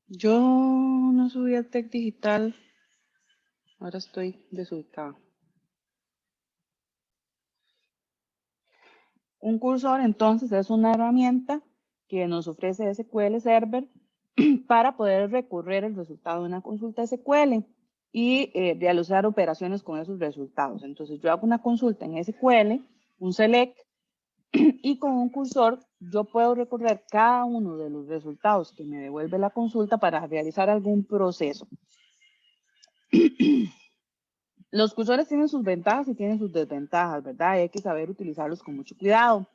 Yo no subí al TEC Digital, ahora estoy desubicada. Un cursor entonces es una herramienta que nos ofrece SQL Server para poder recorrer el resultado de una consulta SQL y realizar operaciones con esos resultados. Entonces yo hago una consulta en SQL, un select, y con un cursor yo puedo recorrer cada uno de los resultados que me devuelve la consulta para realizar algún proceso. Los cursores tienen sus ventajas y tienen sus desventajas, ¿verdad? Y hay que saber utilizarlos con mucho cuidado.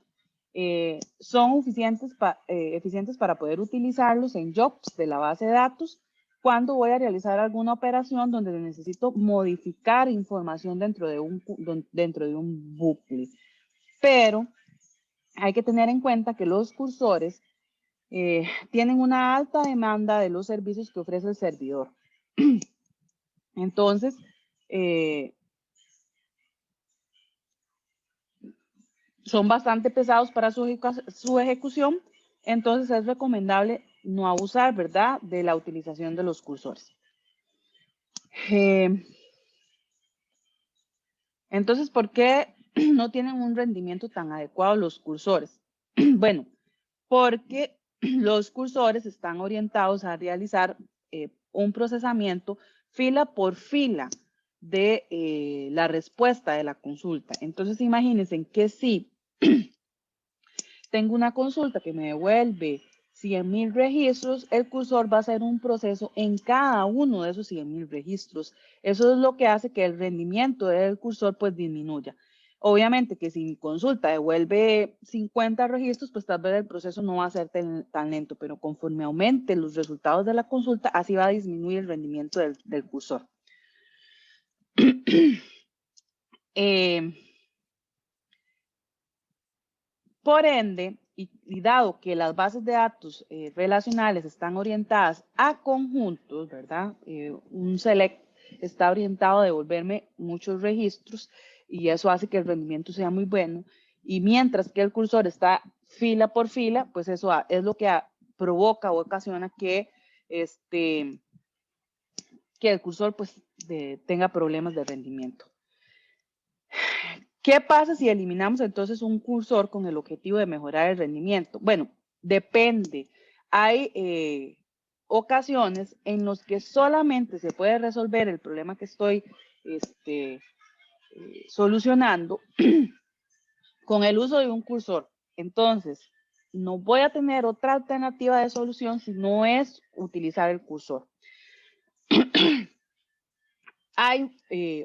Son eficientes para poder utilizarlos en jobs de la base de datos cuando voy a realizar alguna operación donde necesito modificar información dentro de un bucle. Pero hay que tener en cuenta que los cursores tienen una alta demanda de los servicios que ofrece el servidor. Entonces, son bastante pesados para su ejecución, entonces es recomendable no abusar, ¿verdad?, de la utilización de los cursores. Entonces, ¿por qué no tienen un rendimiento tan adecuado los cursores? Bueno, porque los cursores están orientados a realizar un procesamiento fila por fila de la respuesta de la consulta. Entonces, imagínense que si tengo una consulta que me devuelve 100,000 registros, el cursor va a hacer un proceso en cada uno de esos 100,000 registros. Eso es lo que hace que el rendimiento del cursor pues disminuya. Obviamente que si mi consulta devuelve 50 registros, pues tal vez el proceso no va a ser tan lento, pero conforme aumente los resultados de la consulta, así va a disminuir el rendimiento del cursor. Por ende, y dado que las bases de datos relacionales están orientadas a conjuntos, ¿verdad? Un select está orientado a devolverme muchos registros y eso hace que el rendimiento sea muy bueno. Y mientras que el cursor está fila por fila, pues eso es lo que provoca o ocasiona que, que el cursor pues tenga problemas de rendimiento. ¿Qué pasa si eliminamos entonces un cursor con el objetivo de mejorar el rendimiento? Bueno, depende. Hay ocasiones en las que solamente se puede resolver el problema que estoy solucionando con el uso de un cursor. Entonces, no voy a tener otra alternativa de solución si no es utilizar el cursor. Hay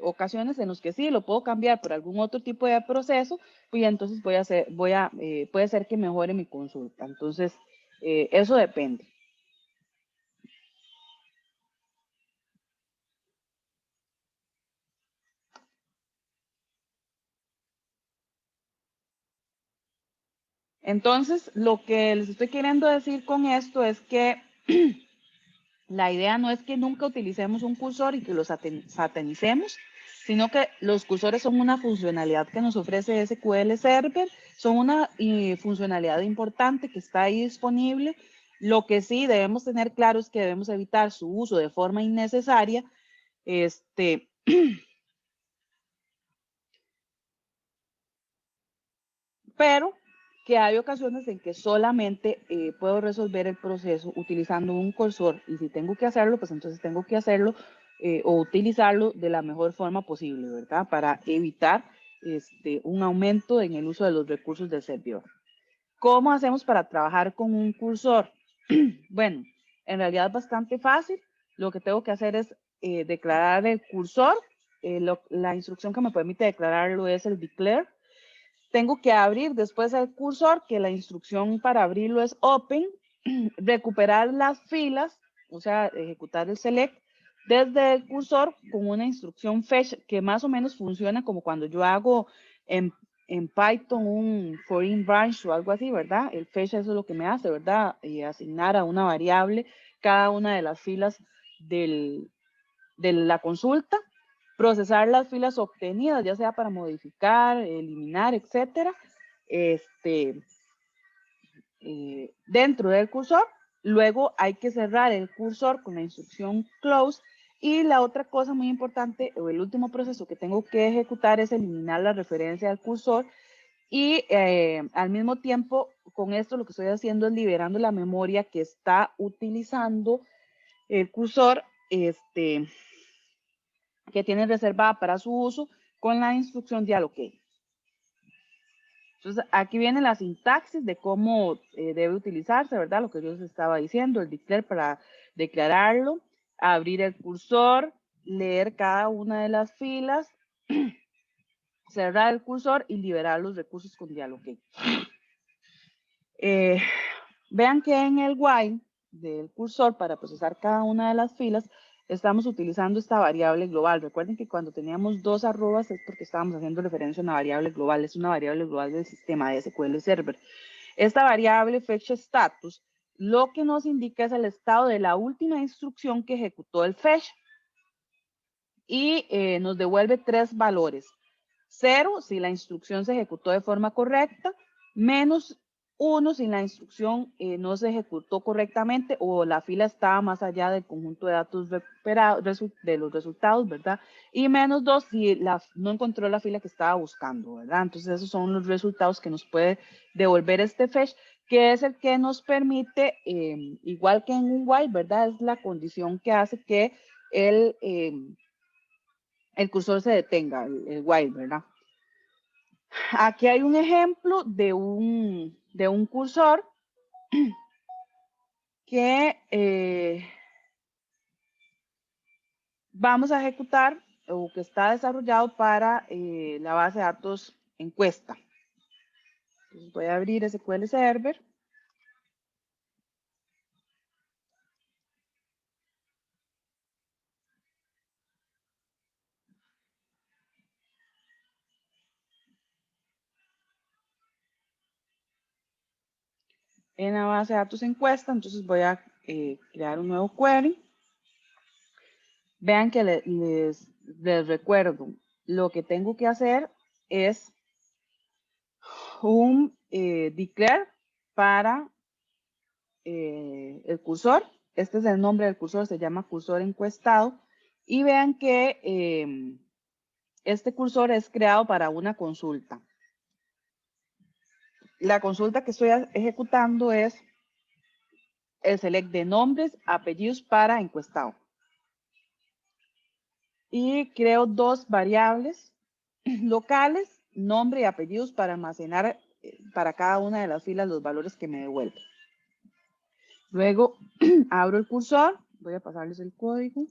ocasiones en las que sí, lo puedo cambiar por algún otro tipo de proceso, y entonces puede ser que mejore mi consulta. Entonces, eso depende. Entonces, lo que les estoy queriendo decir con esto es que la idea no es que nunca utilicemos un cursor y que los satanicemos, sino que los cursores son una funcionalidad que nos ofrece SQL Server, son una funcionalidad importante que está ahí disponible. Lo que sí debemos tener claro es que debemos evitar su uso de forma innecesaria, pero que hay ocasiones en que solamente puedo resolver el proceso utilizando un cursor, y si tengo que hacerlo, pues entonces tengo que hacerlo o utilizarlo de la mejor forma posible, ¿verdad? Para evitar un aumento en el uso de los recursos del servidor. ¿Cómo hacemos para trabajar con un cursor? Bueno, en realidad es bastante fácil. Lo que tengo que hacer es declarar el cursor. La instrucción que me permite declararlo es el declare. Tengo que abrir después el cursor, que la instrucción para abrirlo es open, recuperar las filas, o sea, ejecutar el select desde el cursor con una instrucción fetch que más o menos funciona como cuando yo hago en Python un foreign branch o algo así, ¿verdad? El fetch eso es lo que me hace, ¿verdad? Y asignar a una variable cada una de las filas de la consulta, procesar las filas obtenidas, ya sea para modificar, eliminar, etcétera, dentro del cursor, Luego hay que cerrar el cursor con la instrucción close. Y la otra cosa muy importante, o el último proceso que tengo que ejecutar, es eliminar la referencia al cursor. Y al mismo tiempo, con esto lo que estoy haciendo es liberando la memoria que está utilizando el cursor, que tiene reservada para su uso con la instrucción dialogate. Entonces, aquí viene la sintaxis de cómo debe utilizarse, ¿verdad? Lo que yo les estaba diciendo, el declare para declararlo, abrir el cursor, leer cada una de las filas, cerrar el cursor y liberar los recursos con dialogate. Vean que en el while del cursor, para procesar cada una de las filas, estamos utilizando esta variable global. Recuerden que cuando teníamos dos arrobas es porque estábamos haciendo referencia a una variable global. Es una variable global del sistema de SQL Server. Esta variable fetch status lo que nos indica es el estado de la última instrucción que ejecutó el fetch. Y nos devuelve tres valores. 0 si la instrucción se ejecutó de forma correcta, menos 1 si la instrucción no se ejecutó correctamente o la fila estaba más allá del conjunto de datos recuperados, de los resultados, ¿verdad? Y menos 2 si no encontró la fila que estaba buscando, ¿verdad? Entonces esos son los resultados que nos puede devolver este fetch, que es el que nos permite, igual que en un while, ¿verdad? Es la condición que hace que el cursor se detenga, el while, ¿verdad? Aquí hay un ejemplo de un cursor que vamos a ejecutar o que está desarrollado para la base de datos encuesta. Entonces voy a abrir SQL Server. En la base de datos encuesta, entonces voy a crear un nuevo query. Vean que les recuerdo, lo que tengo que hacer es un declare para el cursor. Este es el nombre del cursor, se llama cursor encuestado. Y vean que este cursor es creado para una consulta. La consulta que estoy ejecutando es el select de nombres, apellidos para encuestado. Y creo dos variables locales, nombre y apellidos, para almacenar para cada una de las filas los valores que me devuelve. Luego abro el cursor, voy a pasarles el código.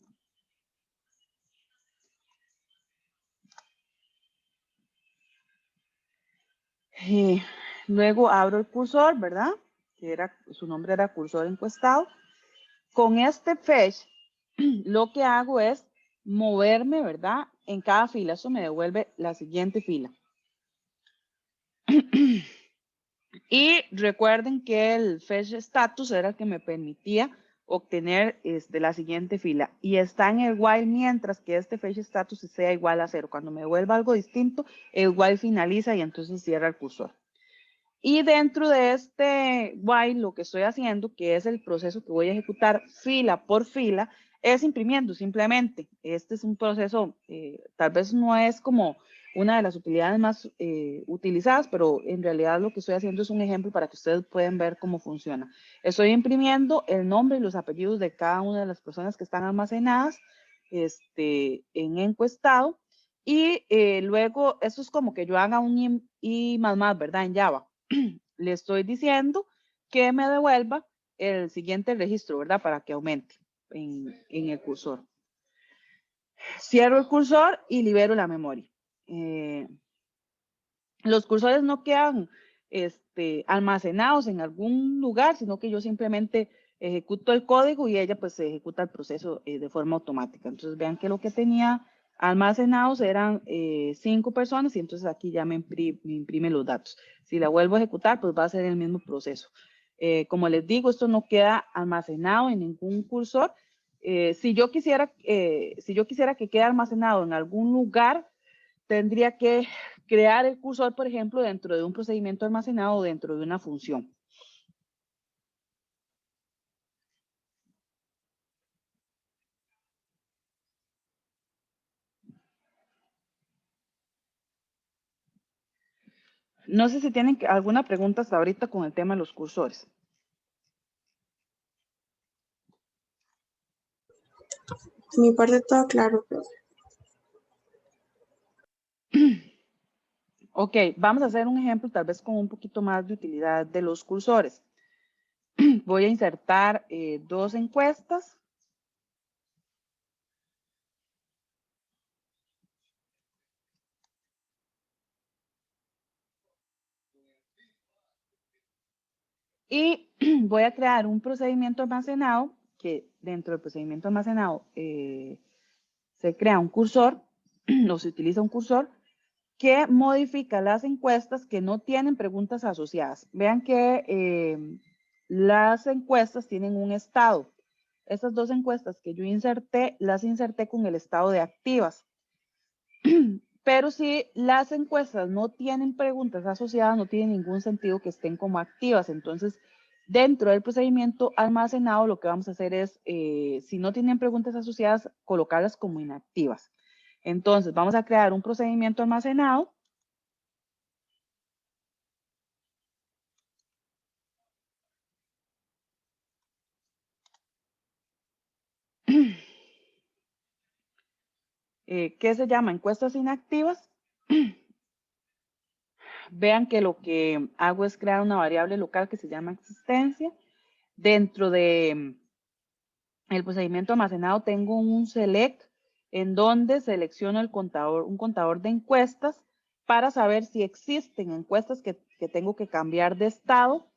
Luego abro el cursor, ¿verdad? Que su nombre era cursor encuestado. Con este fetch, lo que hago es moverme, ¿verdad? En cada fila. Eso me devuelve la siguiente fila. Y recuerden que el fetch status era el que me permitía obtener la siguiente fila. Y está en el while mientras que este fetch status sea igual a 0. Cuando me devuelva algo distinto, el while finaliza y entonces cierra el cursor. Y dentro de este while, lo que estoy haciendo, que es el proceso que voy a ejecutar fila por fila, es imprimiendo simplemente. Este es un proceso, tal vez no es como una de las utilidades más utilizadas, pero en realidad lo que estoy haciendo es un ejemplo para que ustedes puedan ver cómo funciona. Estoy imprimiendo el nombre y los apellidos de cada una de las personas que están almacenadas en encuestado. Y luego, esto es como que yo haga un i más, ¿verdad? En Java. Le estoy diciendo que me devuelva el siguiente registro, ¿verdad? Para que aumente en el cursor. Cierro el cursor y libero la memoria. Los cursores no quedan almacenados en algún lugar, sino que yo simplemente ejecuto el código y ella pues ejecuta el proceso de forma automática. Entonces vean que lo que tenía almacenados eran 5 personas y entonces aquí ya me imprime los datos. Si la vuelvo a ejecutar, pues va a ser el mismo proceso. Como les digo, esto no queda almacenado en ningún cursor. Si yo quisiera que quede almacenado en algún lugar, tendría que crear el cursor, por ejemplo, dentro de un procedimiento almacenado o dentro de una función. No sé si tienen alguna pregunta hasta ahorita con el tema de los cursores. Mi parte todo claro, profe. Ok, vamos a hacer un ejemplo tal vez con un poquito más de utilidad de los cursores. Voy a insertar dos encuestas. Y voy a crear un procedimiento almacenado, que dentro del procedimiento almacenado se crea un cursor, o se utiliza un cursor, que modifica las encuestas que no tienen preguntas asociadas. Vean que las encuestas tienen un estado. Estas dos encuestas que yo inserté, las inserté con el estado de activas. Pero si las encuestas no tienen preguntas asociadas, no tiene ningún sentido que estén como activas. Entonces, dentro del procedimiento almacenado, lo que vamos a hacer es, si no tienen preguntas asociadas, colocarlas como inactivas. Entonces, vamos a crear un procedimiento almacenado. ¿Qué se llama? Encuestas inactivas. Vean que lo que hago es crear una variable local que se llama existencia. Dentro de el procedimiento almacenado tengo un select en donde selecciono el contador, un contador de encuestas para saber si existen encuestas que tengo que cambiar de estado,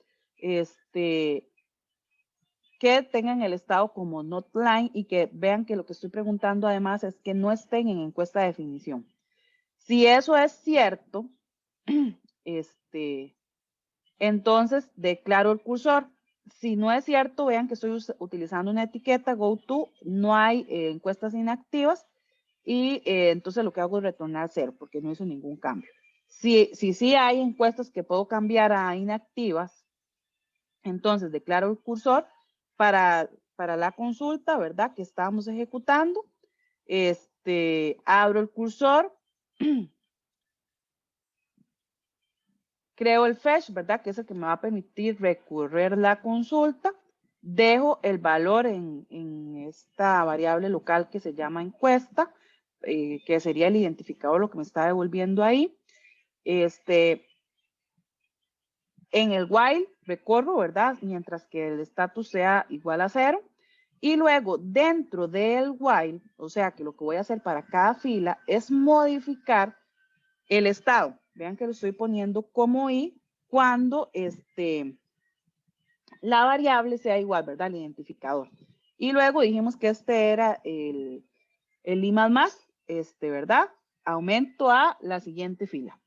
que tengan el estado como not line y que vean que lo que estoy preguntando además es que no estén en encuesta de definición. Si eso es cierto, entonces declaro el cursor. Si no es cierto, vean que estoy utilizando una etiqueta goTo, no hay encuestas inactivas y entonces lo que hago es retornar 0 porque no hizo ningún cambio. Si sí hay encuestas que puedo cambiar a inactivas, entonces declaro el cursor para la consulta, ¿verdad? Que estábamos ejecutando. Abro el cursor. Creo el fetch, ¿verdad? Que es el que me va a permitir recorrer la consulta. Dejo el valor en esta variable local que se llama encuesta, que sería el identificador, lo que me está devolviendo ahí. En el while recorro, ¿verdad? Mientras que el status sea igual a 0. Y luego dentro del while, o sea que lo que voy a hacer para cada fila es modificar el estado. Vean que lo estoy poniendo como i cuando la variable sea igual, ¿verdad? El identificador. Y luego dijimos que este era el i más, ¿verdad? Aumento a la siguiente fila.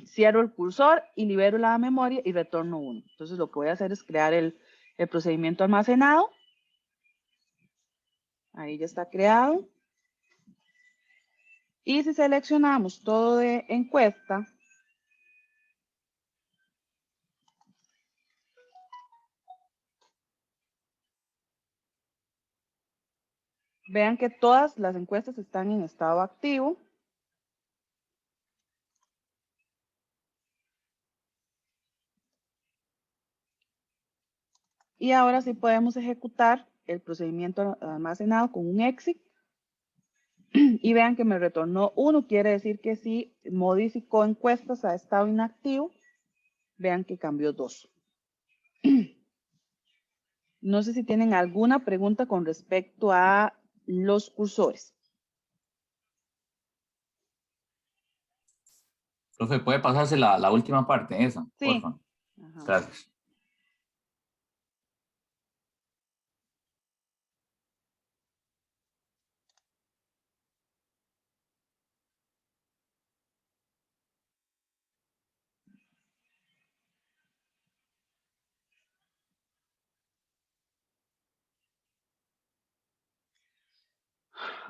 Cierro el cursor y libero la memoria y retorno 1. Entonces lo que voy a hacer es crear el procedimiento almacenado. Ahí ya está creado. Y si seleccionamos todo de encuesta, vean que todas las encuestas están en estado activo. Y ahora sí podemos ejecutar el procedimiento almacenado con un exit. Y vean que me retornó 1, quiere decir que sí modificó encuestas a estado inactivo. Vean que cambió 2. No sé si tienen alguna pregunta con respecto a los cursores. Profe, ¿puede pasarse la última parte, esa? Sí. Porfa. Ajá. Gracias.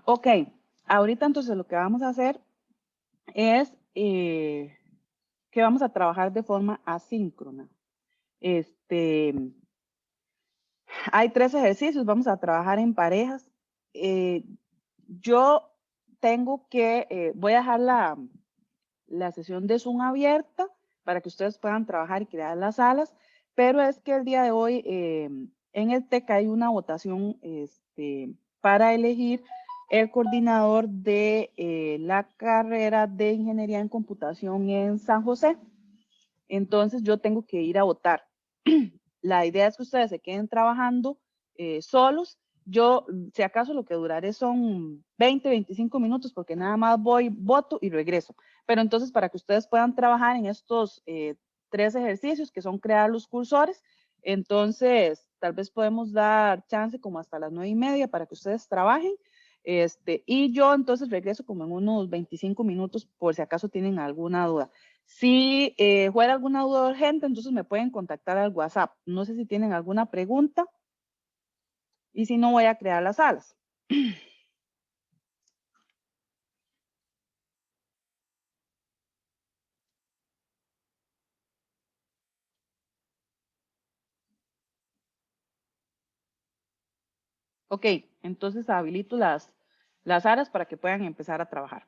Ok, ahorita entonces lo que vamos a hacer es que vamos a trabajar de forma asíncrona. Hay 3 ejercicios, vamos a trabajar en parejas. Yo tengo que, voy a dejar la sesión de Zoom abierta para que ustedes puedan trabajar y crear las salas, pero es que el día de hoy en el TEC hay una votación para elegir el coordinador de la carrera de Ingeniería en Computación en San José. Entonces yo tengo que ir a votar. La idea es que ustedes se queden trabajando solos. Yo, si acaso, lo que duraré son 20, 25 minutos porque nada más voy, voto y regreso. Pero entonces, para que ustedes puedan trabajar en estos 3 ejercicios que son crear los cursores, entonces tal vez podemos dar chance como hasta las 9:30 para que ustedes trabajen. Y yo entonces regreso como en unos 25 minutos por si acaso tienen alguna duda. Si fuera alguna duda urgente, entonces me pueden contactar al WhatsApp. No sé si tienen alguna pregunta y si no, voy a crear las salas. Ok, entonces habilito las salas para que puedan empezar a trabajar.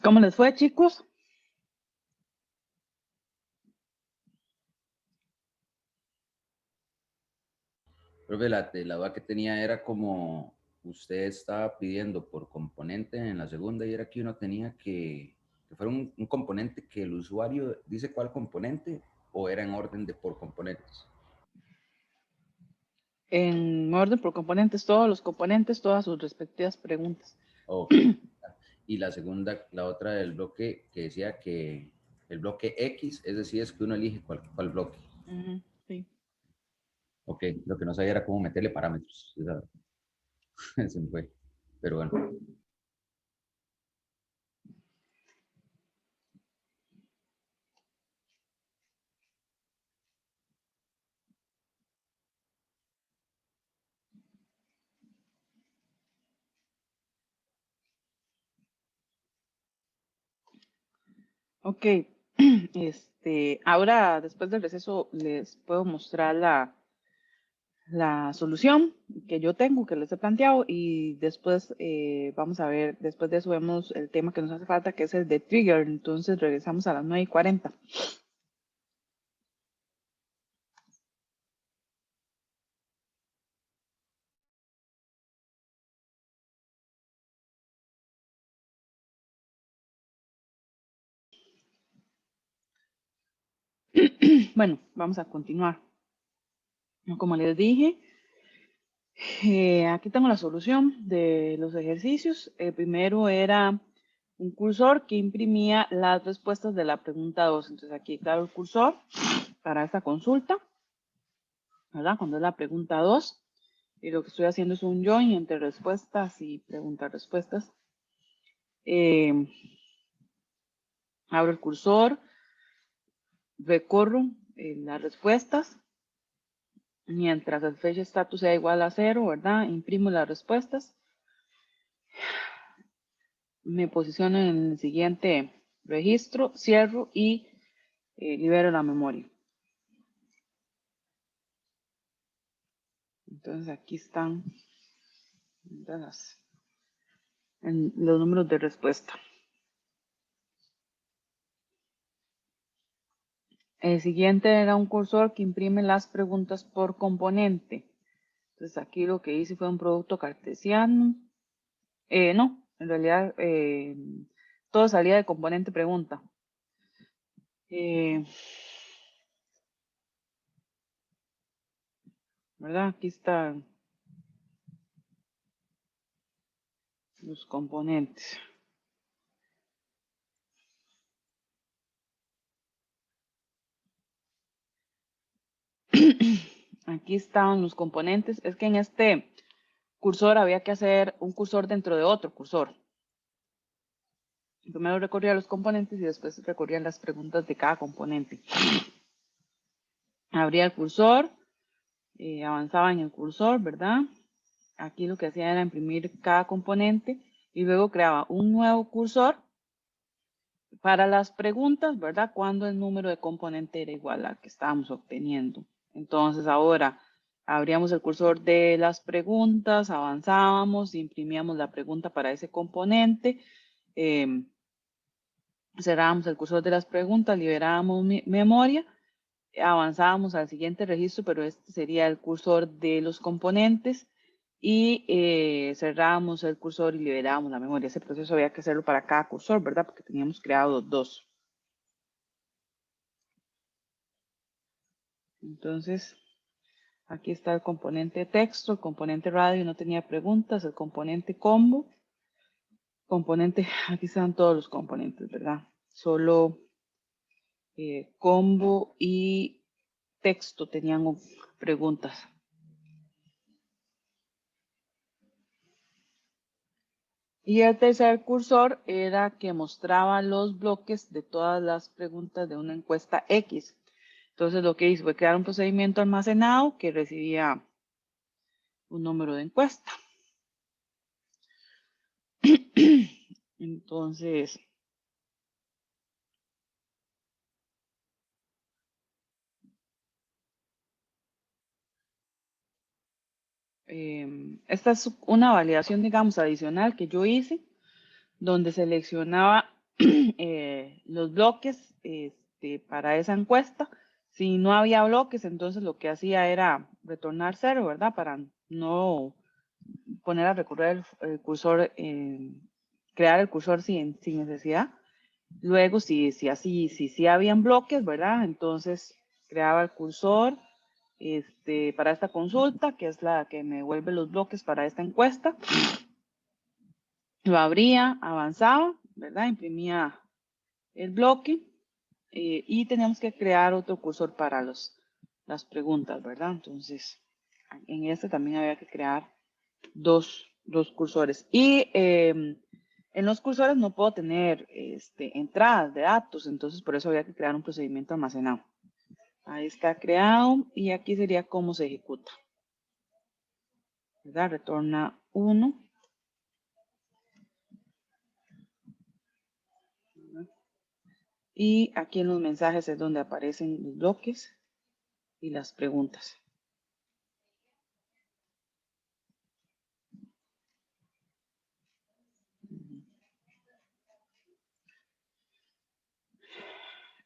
¿Cómo les fue, chicos? Profe, la duda que tenía era como usted estaba pidiendo por componente en la segunda y era que uno tenía que fuera un componente que el usuario dice cuál componente o era en orden de por componentes. En orden por componentes, todos los componentes, todas sus respectivas preguntas. Ok. Y la segunda, la otra del bloque que decía que el bloque X, es decir, es que uno elige cuál bloque. Sí. Ok, lo que no sabía era cómo meterle parámetros. Se me fue. Pero bueno. Ok. Ahora, después del receso, les puedo mostrar la solución que yo tengo, que les he planteado, y después vamos a ver, después de eso vemos el tema que nos hace falta, que es el de trigger. Entonces regresamos a las 9:40. Bueno, vamos a continuar. Como les dije, aquí tengo la solución de los ejercicios. El primero era un cursor que imprimía las respuestas de la pregunta 2. Entonces aquí claro el cursor para esta consulta, ¿verdad? Cuando es la pregunta 2. Y lo que estoy haciendo es un join entre respuestas y preguntas-respuestas. Abro el cursor, recorro las respuestas. Mientras el fetch status sea igual a 0, ¿verdad? Imprimo las respuestas. Me posiciono en el siguiente registro, cierro y libero la memoria. Entonces aquí están los números de respuesta. El siguiente era un cursor que imprime las preguntas por componente. Entonces aquí lo que hice fue un producto cartesiano. No, en realidad todo salía de componente pregunta. ¿Verdad? Aquí están los componentes. Aquí estaban los componentes. Es que en este cursor había que hacer un cursor dentro de otro cursor. Primero recorría los componentes y después recorría las preguntas de cada componente. Abría el cursor, avanzaba en el cursor, ¿verdad? Aquí lo que hacía era imprimir cada componente y luego creaba un nuevo cursor para las preguntas, ¿verdad? Cuando el número de componente era igual al que estábamos obteniendo. Entonces ahora abríamos el cursor de las preguntas, avanzábamos, imprimíamos la pregunta para ese componente, cerrábamos el cursor de las preguntas, liberábamos memoria, avanzábamos al siguiente registro, pero este sería el cursor de los componentes y cerrábamos el cursor y liberábamos la memoria. Ese proceso había que hacerlo para cada cursor, ¿verdad? Porque teníamos creado dos. Entonces, aquí está el componente texto, el componente radio no tenía preguntas, el componente combo, aquí están todos los componentes, ¿verdad? Solo combo y texto tenían preguntas. Y el tercer cursor era que mostraba los bloques de todas las preguntas de una encuesta X. Entonces lo que hice fue crear un procedimiento almacenado que recibía un número de encuesta. Entonces, esta es una validación, digamos, adicional que yo hice, donde seleccionaba los bloques para esa encuesta. Si no había bloques, entonces lo que hacía era retornar 0, ¿verdad? Para no poner a recorrer el cursor, crear el cursor sin necesidad. Luego, si habían bloques, ¿verdad? Entonces creaba el cursor para esta consulta, que es la que me devuelve los bloques para esta encuesta. Lo abría, avanzaba, ¿verdad? Imprimía el bloque y teníamos que crear otro cursor para las preguntas, ¿verdad? Entonces, en este también había que crear dos cursores. Y en los cursores no puedo tener entradas de datos, entonces por eso había que crear un procedimiento almacenado. Ahí está creado y aquí sería cómo se ejecuta. ¿Verdad? Retorna 1. Y aquí en los mensajes es donde aparecen los bloques y las preguntas.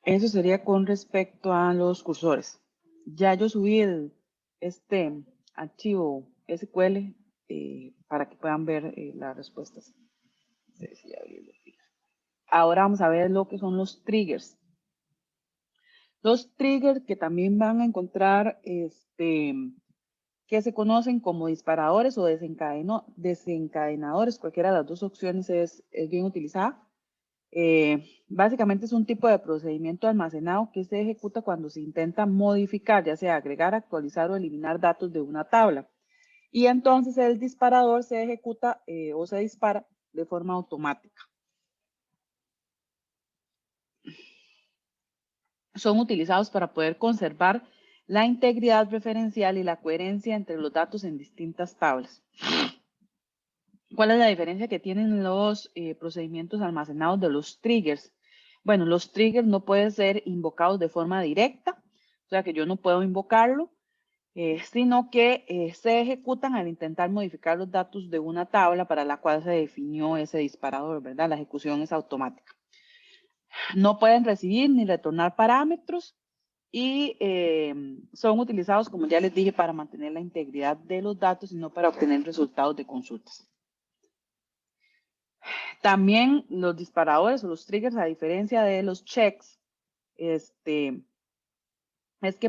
Eso sería con respecto a los cursores. Ya yo subí este archivo SQL para que puedan ver las respuestas. Ahora vamos a ver lo que son los triggers. Los triggers que también van a encontrar que se conocen como disparadores o desencadenadores. Cualquiera de las dos opciones es bien utilizada. Básicamente es un tipo de procedimiento almacenado que se ejecuta cuando se intenta modificar, ya sea agregar, actualizar o eliminar datos de una tabla. Y entonces el disparador se ejecuta o se dispara de forma automática. Son utilizados para poder conservar la integridad referencial y la coherencia entre los datos en distintas tablas. ¿Cuál es la diferencia que tienen los procedimientos almacenados de los triggers? Bueno, los triggers no pueden ser invocados de forma directa, o sea que yo no puedo invocarlo, sino que se ejecutan al intentar modificar los datos de una tabla para la cual se definió ese disparador, ¿verdad? La ejecución es automática. No pueden recibir ni retornar parámetros y son utilizados, como ya les dije, para mantener la integridad de los datos y no para obtener resultados de consultas. También los disparadores o los triggers, a diferencia de los checks, es que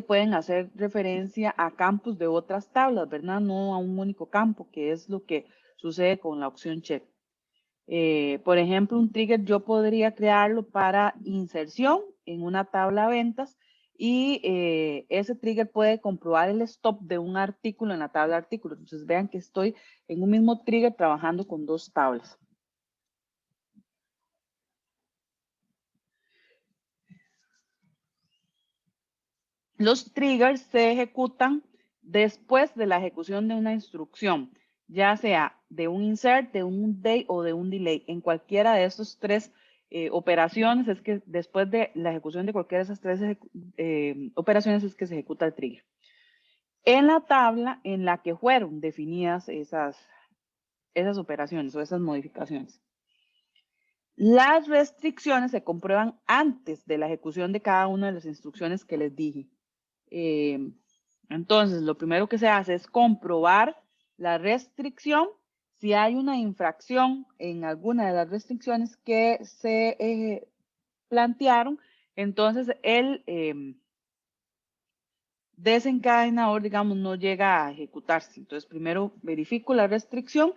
pueden hacer referencia a campos de otras tablas, ¿verdad? No a un único campo, que es lo que sucede con la opción check. Por ejemplo, un trigger yo podría crearlo para inserción en una tabla de ventas y ese trigger puede comprobar el stop de un artículo en la tabla de artículos. Entonces vean que estoy en un mismo trigger trabajando con dos tablas. Los triggers se ejecutan después de la ejecución de una instrucción, ya sea de un insert, de un update o de un delay. En cualquiera de estos tres operaciones es que después de la ejecución de cualquiera de esas tres operaciones es que se ejecuta el trigger. En la tabla en la que fueron definidas esas operaciones o esas modificaciones. Las restricciones se comprueban antes de la ejecución de cada una de las instrucciones que les dije. Entonces, lo primero que se hace es comprobar la restricción. Si hay una infracción en alguna de las restricciones que se plantearon, entonces el desencadenador, digamos, no llega a ejecutarse. Entonces, primero verifico la restricción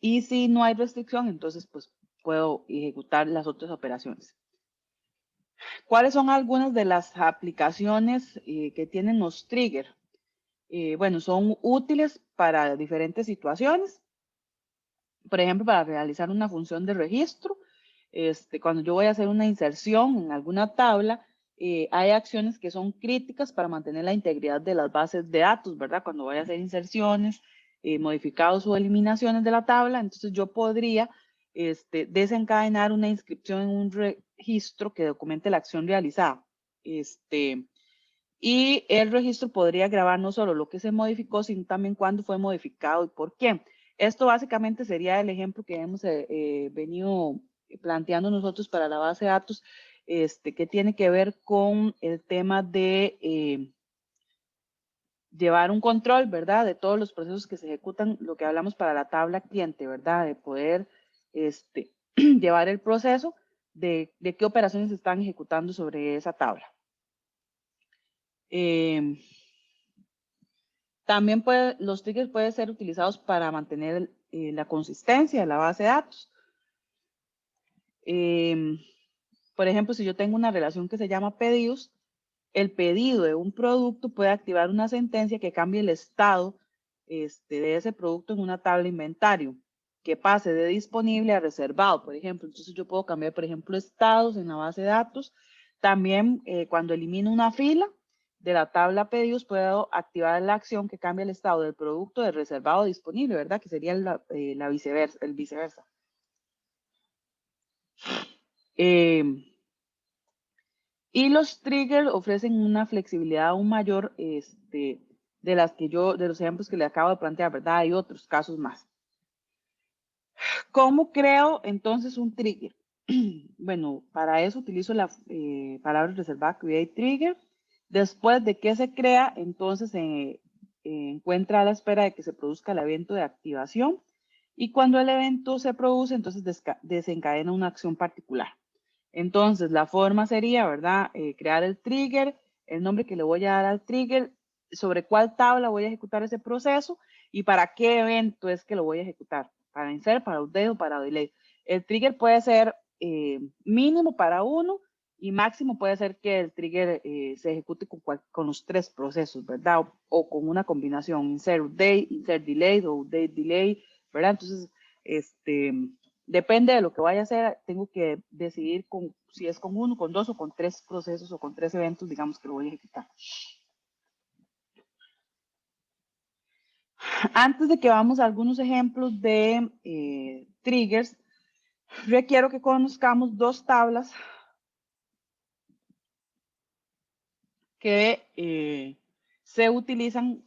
y si no hay restricción, entonces pues puedo ejecutar las otras operaciones. ¿Cuáles son algunas de las aplicaciones que tienen los triggers? Bueno, son útiles para diferentes situaciones. Por ejemplo, para realizar una función de registro. Cuando yo voy a hacer una inserción en alguna tabla, hay acciones que son críticas para mantener la integridad de las bases de datos, ¿verdad? Cuando voy a hacer inserciones, modificados o eliminaciones de la tabla, entonces yo podría desencadenar una inscripción en un registro que documente la acción realizada. Y el registro podría grabar no solo lo que se modificó, sino también cuándo fue modificado y por qué. Esto básicamente sería el ejemplo que hemos venido planteando nosotros para la base de datos, que tiene que ver con el tema de llevar un control, ¿verdad? De todos los procesos que se ejecutan, lo que hablamos para la tabla cliente, ¿verdad? De poder llevar el proceso de qué operaciones se están ejecutando sobre esa tabla. También los triggers pueden ser utilizados para mantener la consistencia de la base de datos. Por ejemplo, si yo tengo una relación que se llama pedidos, el pedido de un producto puede activar una sentencia que cambie el estado de ese producto en una tabla de inventario, que pase de disponible a reservado, por ejemplo. Entonces yo puedo cambiar, por ejemplo, estados en la base de datos. También cuando elimino una fila de la tabla pedidos, puedo activar la acción que cambia el estado del producto de reservado a disponible, ¿verdad? Que sería el viceversa. Y los triggers ofrecen una flexibilidad aún mayor de los ejemplos que le acabo de plantear, ¿verdad? Hay otros casos más. ¿Cómo creo entonces un trigger? Bueno, para eso utilizo la palabra reservada create trigger. Después de que se crea, entonces se encuentra a la espera de que se produzca el evento de activación. Y cuando el evento se produce, entonces desencadena una acción particular. Entonces, la forma sería, ¿verdad? Crear el trigger, el nombre que le voy a dar al trigger, sobre cuál tabla voy a ejecutar ese proceso y para qué evento es que lo voy a ejecutar. Para insert, para update o para delay. El trigger puede ser mínimo para uno y máximo puede ser que el trigger se ejecute con los 3 procesos, ¿verdad? O con una combinación, insert update, insert delay o update delay, ¿verdad? Entonces, depende de lo que vaya a hacer, tengo que decidir si es con 1, con 2 o con 3 procesos o con 3 eventos, digamos, que lo voy a ejecutar. Antes de que vamos a algunos ejemplos de triggers, requiero que conozcamos 2 tablas que se utilizan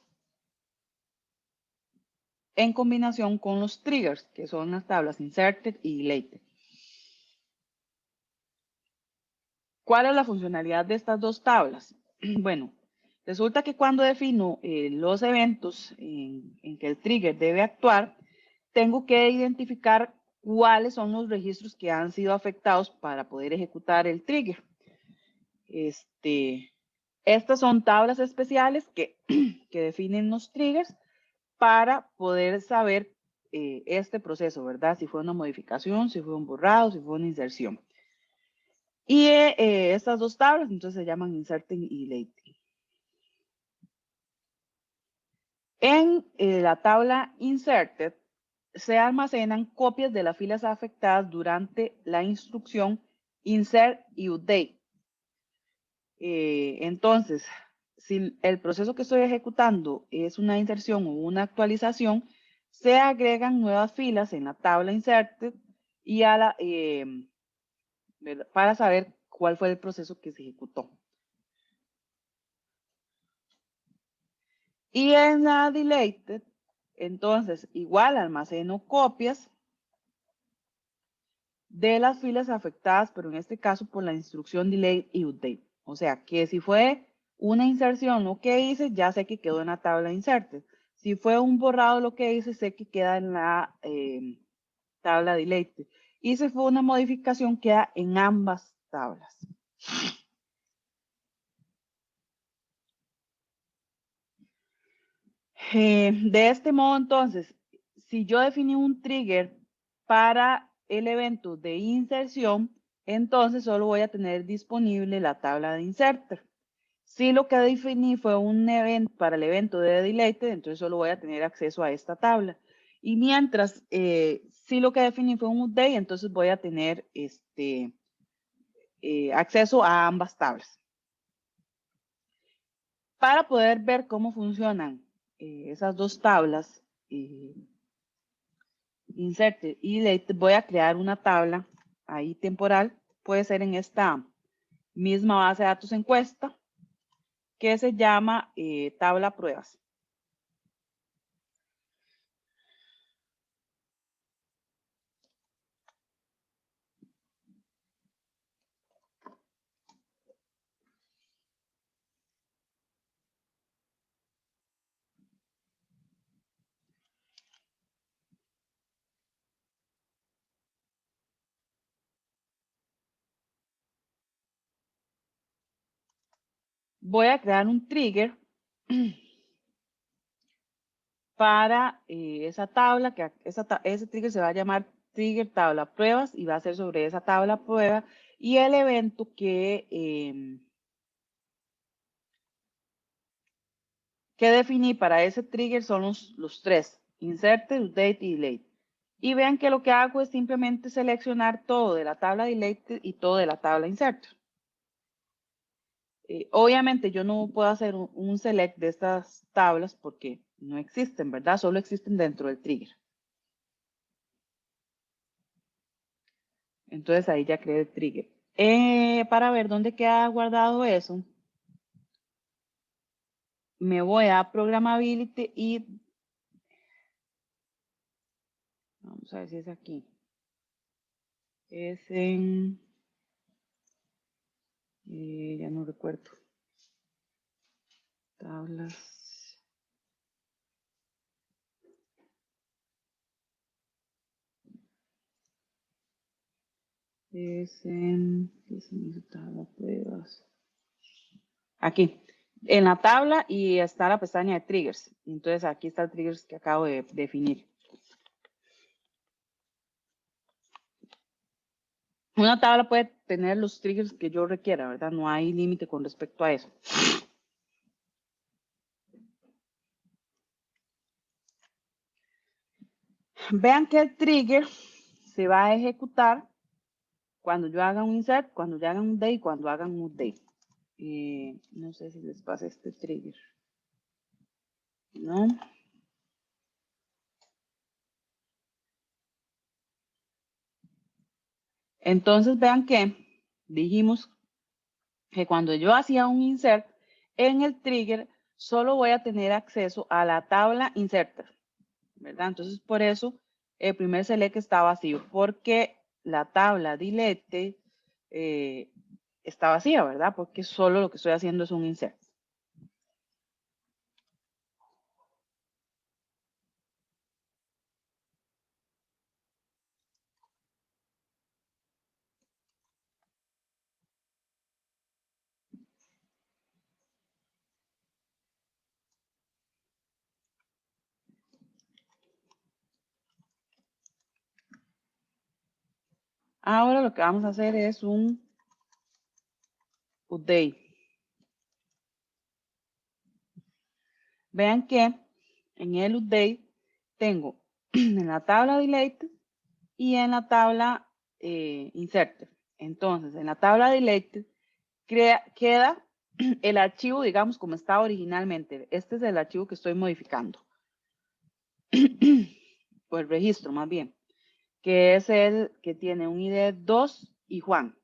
en combinación con los triggers, que son las tablas inserted y deleted. ¿Cuál es la funcionalidad de estas 2 tablas? Bueno, resulta que cuando defino los eventos en que el trigger debe actuar, tengo que identificar cuáles son los registros que han sido afectados para poder ejecutar el trigger. Estas son tablas especiales que definen los triggers para poder saber este proceso, ¿verdad? Si fue una modificación, si fue un borrado, si fue una inserción. Y estas 2 tablas entonces se llaman inserting y deleting. En la tabla inserted se almacenan copias de las filas afectadas durante la instrucción insert y update. Entonces, si el proceso que estoy ejecutando es una inserción o una actualización, se agregan nuevas filas en la tabla inserted y para saber cuál fue el proceso que se ejecutó. Y en la deleted, entonces, igual almaceno copias de las filas afectadas, pero en este caso por la instrucción delete y update. O sea, que si fue una inserción lo que hice, ya sé que quedó en la tabla inserted. Si fue un borrado lo que hice, sé que queda en la tabla deleted. Y si fue una modificación, queda en ambas tablas. De este modo, entonces, si yo definí un trigger para el evento de inserción, entonces solo voy a tener disponible la tabla de inserter. Si lo que definí fue un evento para el evento de deleted, entonces solo voy a tener acceso a esta tabla. Y mientras, si lo que definí fue un update, entonces voy a tener acceso a ambas tablas. Para poder ver cómo funcionan esas 2 tablas, inserted y deleted, voy a crear una tabla ahí temporal, puede ser en esta misma base de datos encuesta, que se llama tabla pruebas. voy a crear un trigger para esa tabla, que ese trigger se va a llamar trigger tabla pruebas y va a ser sobre esa tabla prueba, y el evento que definí para ese trigger son los tres: inserted, update y delete. Y vean que lo que hago es simplemente seleccionar todo de la tabla delete y todo de la tabla insert. Obviamente yo no puedo hacer un select de estas tablas porque no existen, ¿verdad? Solo existen dentro del trigger. Entonces ahí ya creé el trigger. Para ver dónde queda guardado eso, me voy a Programmability y vamos a ver si es aquí. Es en... ya no recuerdo. Tablas. Es en... ¿qué se me hizo tabla pruebas? Aquí. En la tabla y está la pestaña de triggers. Entonces aquí está el triggers que acabo de definir. Una tabla puede tener los triggers que yo requiera, ¿verdad? No hay límite con respecto a eso. Vean que el trigger se va a ejecutar cuando yo haga un insert, cuando yo haga un update y cuando hagan un update. No sé si les pasa este trigger. ¿No? Entonces vean que dijimos que cuando yo hacía un insert en el trigger, solo voy a tener acceso a la tabla inserter, ¿verdad? Entonces por eso el primer select está vacío, porque la tabla delete está vacía, ¿verdad? Porque solo lo que estoy haciendo es un insert. Ahora lo que vamos a hacer es un update. Vean que en el update tengo en la tabla delete y en la tabla inserted. Entonces, en la tabla delete queda el archivo, digamos, como estaba originalmente. Este es el archivo que estoy modificando. O el registro, más bien. Que es el que tiene un ID 2 y Juan.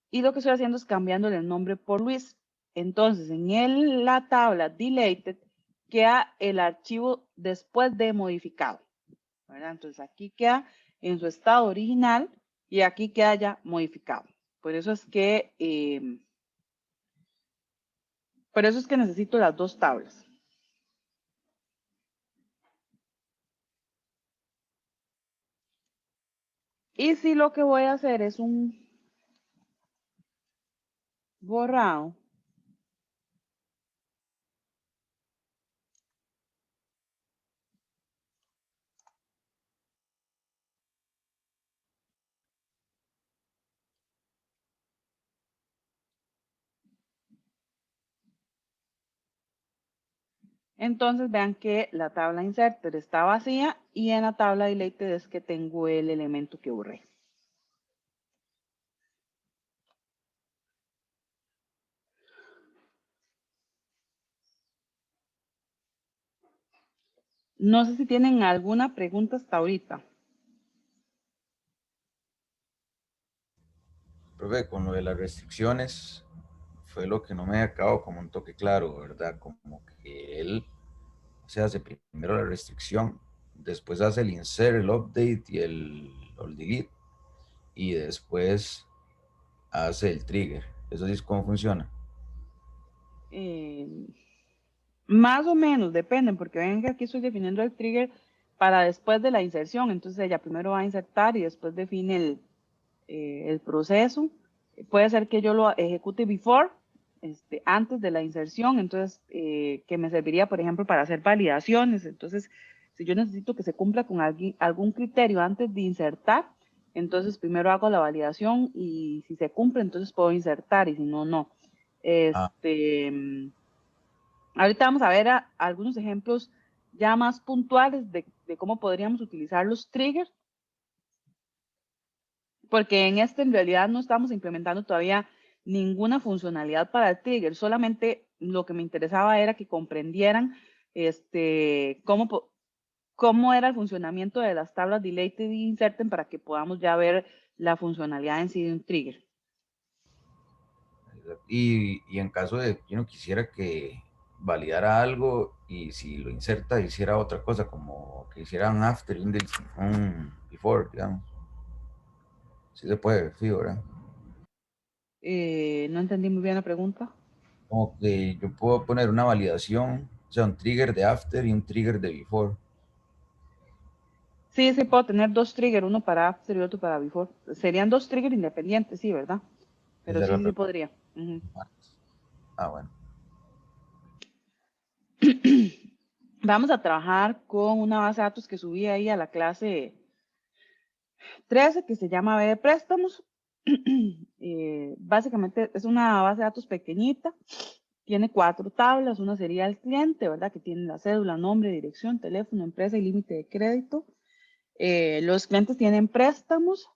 Y lo que estoy haciendo es cambiándole el nombre por Luis. Entonces, en la tabla deleted queda el archivo después de modificado, ¿verdad? Entonces, aquí queda en su estado original y aquí queda ya modificado. Por eso es que necesito las dos tablas. Y si lo que voy a hacer es un borrado, entonces vean que la tabla inserted está vacía y en la tabla deleted es que tengo el elemento que borré. No sé si tienen alguna pregunta hasta ahorita. Profe, con lo de las restricciones fue lo que no me ha quedado como un toque claro, ¿verdad? Como que él se hace primero la restricción, después hace el insert, el update y el delete, y después hace el trigger. ¿Eso sí es cómo funciona? Eh, Más o menos, dependen, porque ven que aquí estoy definiendo el trigger para después de la inserción. Entonces ella primero va a insertar y después define el proceso. Puede ser que yo lo ejecute before antes de la inserción, entonces que me serviría, por ejemplo, para hacer validaciones. Entonces, si yo necesito que se cumpla con algún criterio antes de insertar, entonces primero hago la validación y si se cumple, entonces puedo insertar y si no, no. Ah, Ahorita vamos a ver algunos ejemplos ya más puntuales de cómo podríamos utilizar los triggers, porque en realidad no estamos implementando todavía ninguna funcionalidad para el trigger, solamente lo que me interesaba era que comprendieran cómo era el funcionamiento de las tablas deleted y inserten para que podamos ya ver la funcionalidad en sí de un trigger. y en caso de que uno quisiera que validara algo y si lo inserta hiciera otra cosa, como que hiciera un after y un before, digamos. Sí se puede, sí, ¿verdad? No entendí muy bien la pregunta. Como que yo puedo poner una validación, o sea, un trigger de after y un trigger de before. Sí, sí puedo tener dos triggers, uno para after y otro para before. Serían dos triggers independientes, sí, ¿verdad? Pero Esa era sí, la sí pregunta. podría. Ujú. Ah, bueno. Vamos a trabajar con una base de datos que subí ahí a la clase 13 que se llama B de préstamos. Básicamente es una base de datos pequeñita, tiene 4 tablas, una sería el cliente, ¿verdad? Que tiene la cédula, nombre, dirección, teléfono, empresa y límite de crédito. Los clientes tienen préstamos,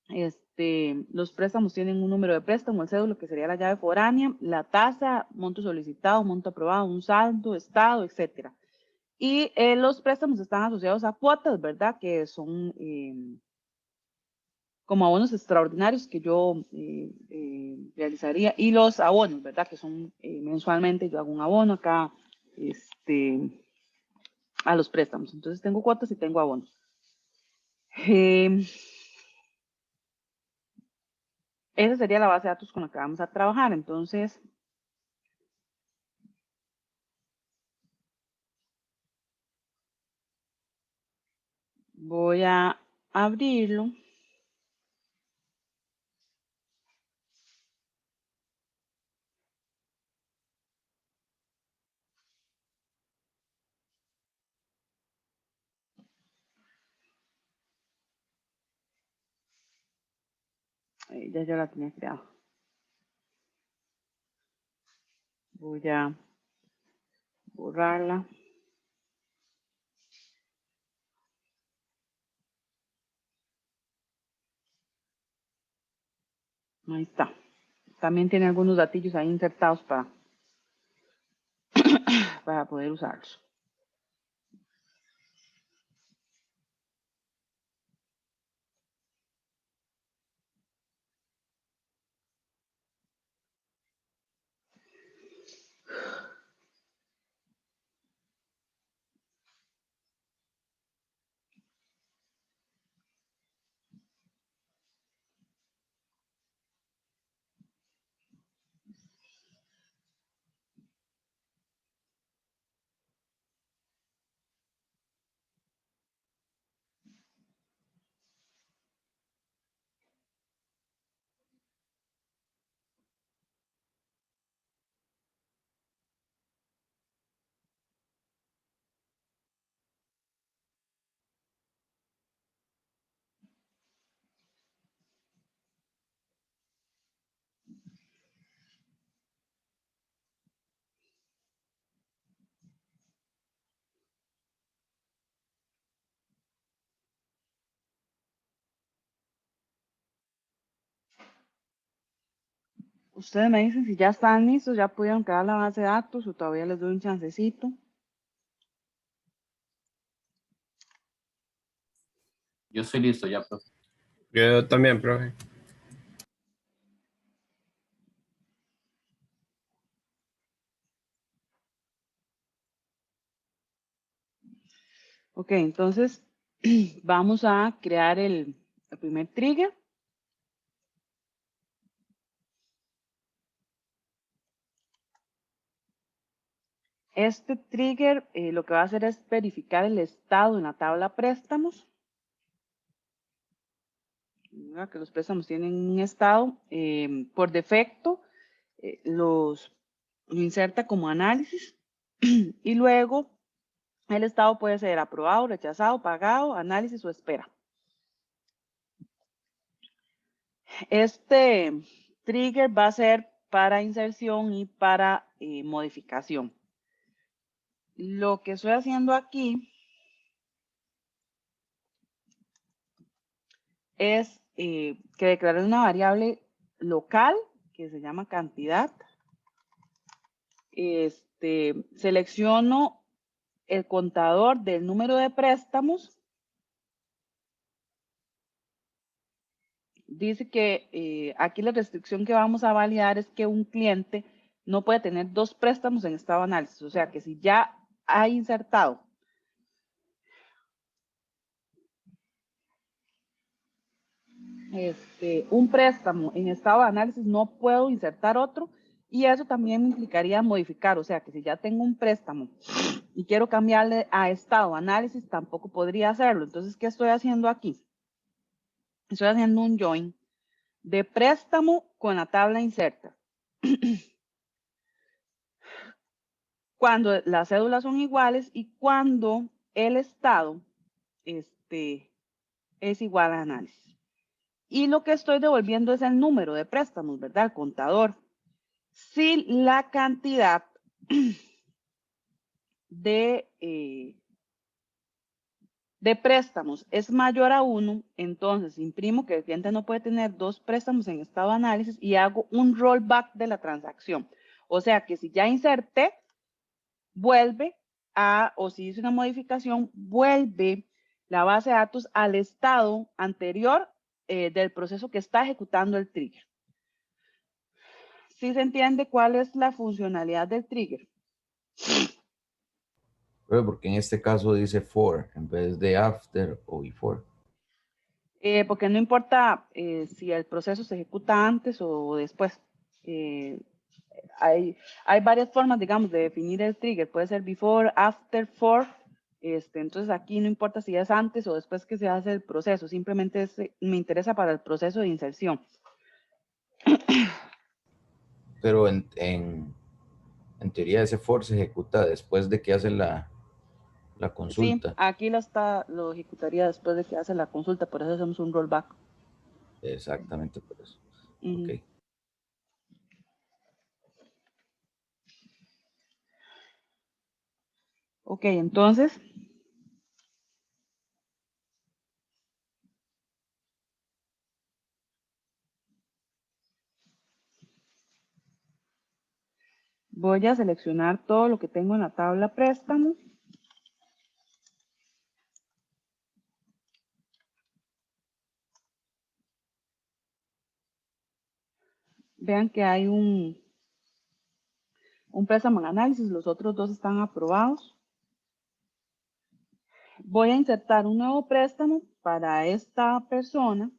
los préstamos tienen un número de préstamo, el cédula que sería la llave foránea, la tasa, monto solicitado, monto aprobado, un saldo, estado, etcétera. Y los préstamos están asociados a cuotas, ¿verdad? Que son como abonos extraordinarios que yo realizaría. Y los abonos, ¿verdad? Que son mensualmente, yo hago un abono acá a los préstamos. Entonces tengo cuotas y tengo abonos. Esa sería la base de datos con la que vamos a trabajar. Entonces, voy a abrirlo. Ya yo la tenía creada. Voy a borrarla. Ahí está. También tiene algunos datillos ahí insertados para poder usarlos. Ustedes me dicen si ya están listos, ya pudieron crear la base de datos o todavía les doy un chancecito. Yo estoy listo ya, profe. Yo también, profe. Ok, entonces vamos a crear el primer trigger. Este trigger lo que va a hacer es verificar el estado en la tabla préstamos. ¿Verdad? Que los préstamos tienen un estado. Por defecto, lo inserta como análisis y luego el estado puede ser aprobado, rechazado, pagado, análisis o espera. Este trigger va a ser para inserción y para modificación. Lo que estoy haciendo aquí es que declaré una variable local que se llama cantidad. Selecciono el contador del número de préstamos. Dice que aquí la restricción que vamos a validar es que un cliente no puede tener 2 préstamos en estado de análisis. O sea que si ya ha insertado un préstamo en estado de análisis, no puedo insertar otro, y eso también me implicaría modificar. O sea que si ya tengo un préstamo y quiero cambiarle a estado de análisis, tampoco podría hacerlo. Entonces, ¿qué estoy haciendo aquí? Estoy haciendo un join de préstamo con la tabla inserta. Cuando las cédulas son iguales y cuando el estado es igual a análisis. Y lo que estoy devolviendo es el número de préstamos, ¿verdad? El contador. Si la cantidad de préstamos es mayor a 1, entonces imprimo que el cliente no puede tener 2 préstamos en estado de análisis y hago un rollback de la transacción. O sea que si ya inserté, vuelve o si hice una modificación, vuelve la base de datos al estado anterior del proceso que está ejecutando el trigger. ¿Sí se entiende cuál es la funcionalidad del trigger? Porque en este caso dice for en vez de after o before. Porque no importa si el proceso se ejecuta antes o después. Hay varias formas, digamos, de definir el trigger. Puede ser before, after, for. Entonces aquí no importa si es antes o después que se hace el proceso. Simplemente me interesa para el proceso de inserción. Pero en teoría ese for se ejecuta después de que hace la Sí, consulta. aquí lo ejecutaría después de que hace la consulta. Por eso hacemos un rollback. Exactamente por eso. Ujú. Ok. Ok, entonces voy a seleccionar todo lo que tengo en la tabla préstamo. Vean que hay un préstamo en análisis, los otros 2 están aprobados. Voy a insertar un nuevo préstamo para esta persona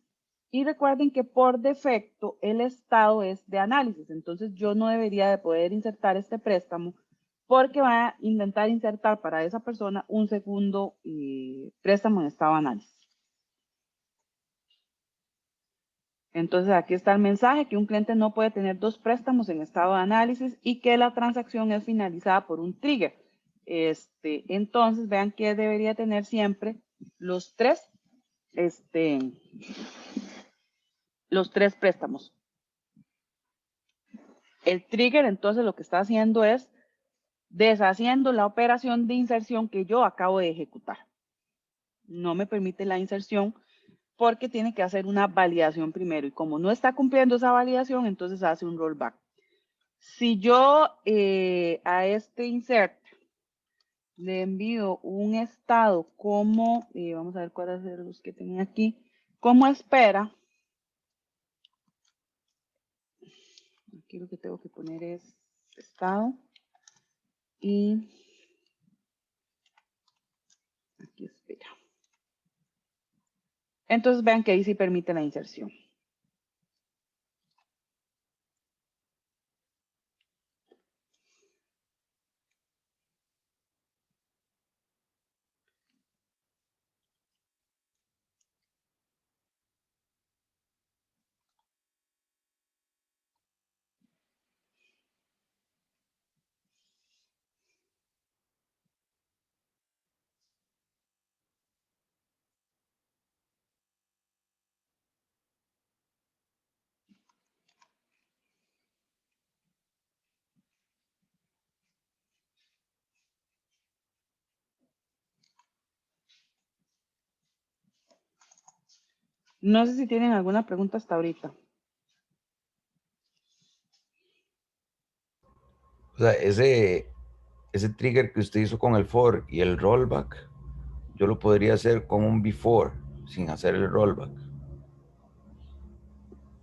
y recuerden que por defecto el estado es de análisis, entonces yo no debería de poder insertar este préstamo porque va a intentar insertar para esa persona un segundo préstamo en estado de análisis. Entonces aquí está el mensaje que un cliente no puede tener 2 préstamos en estado de análisis y que la transacción es finalizada por un trigger. Entonces vean que debería tener siempre los 3 préstamos. El trigger entonces lo que está haciendo es deshaciendo la operación de inserción que yo acabo de ejecutar. No me permite la inserción porque tiene que hacer una validación primero y como no está cumpliendo esa validación, entonces hace un rollback. Si yo a este insert le envío un estado como, vamos a ver cuáles son los que tenía aquí, como espera. Aquí lo que tengo que poner es estado y aquí espera. Entonces vean que ahí sí permite la inserción. No sé si tienen alguna pregunta hasta ahorita. O sea, ese trigger que usted hizo con el for y el rollback, yo lo podría hacer con un before, sin hacer el rollback.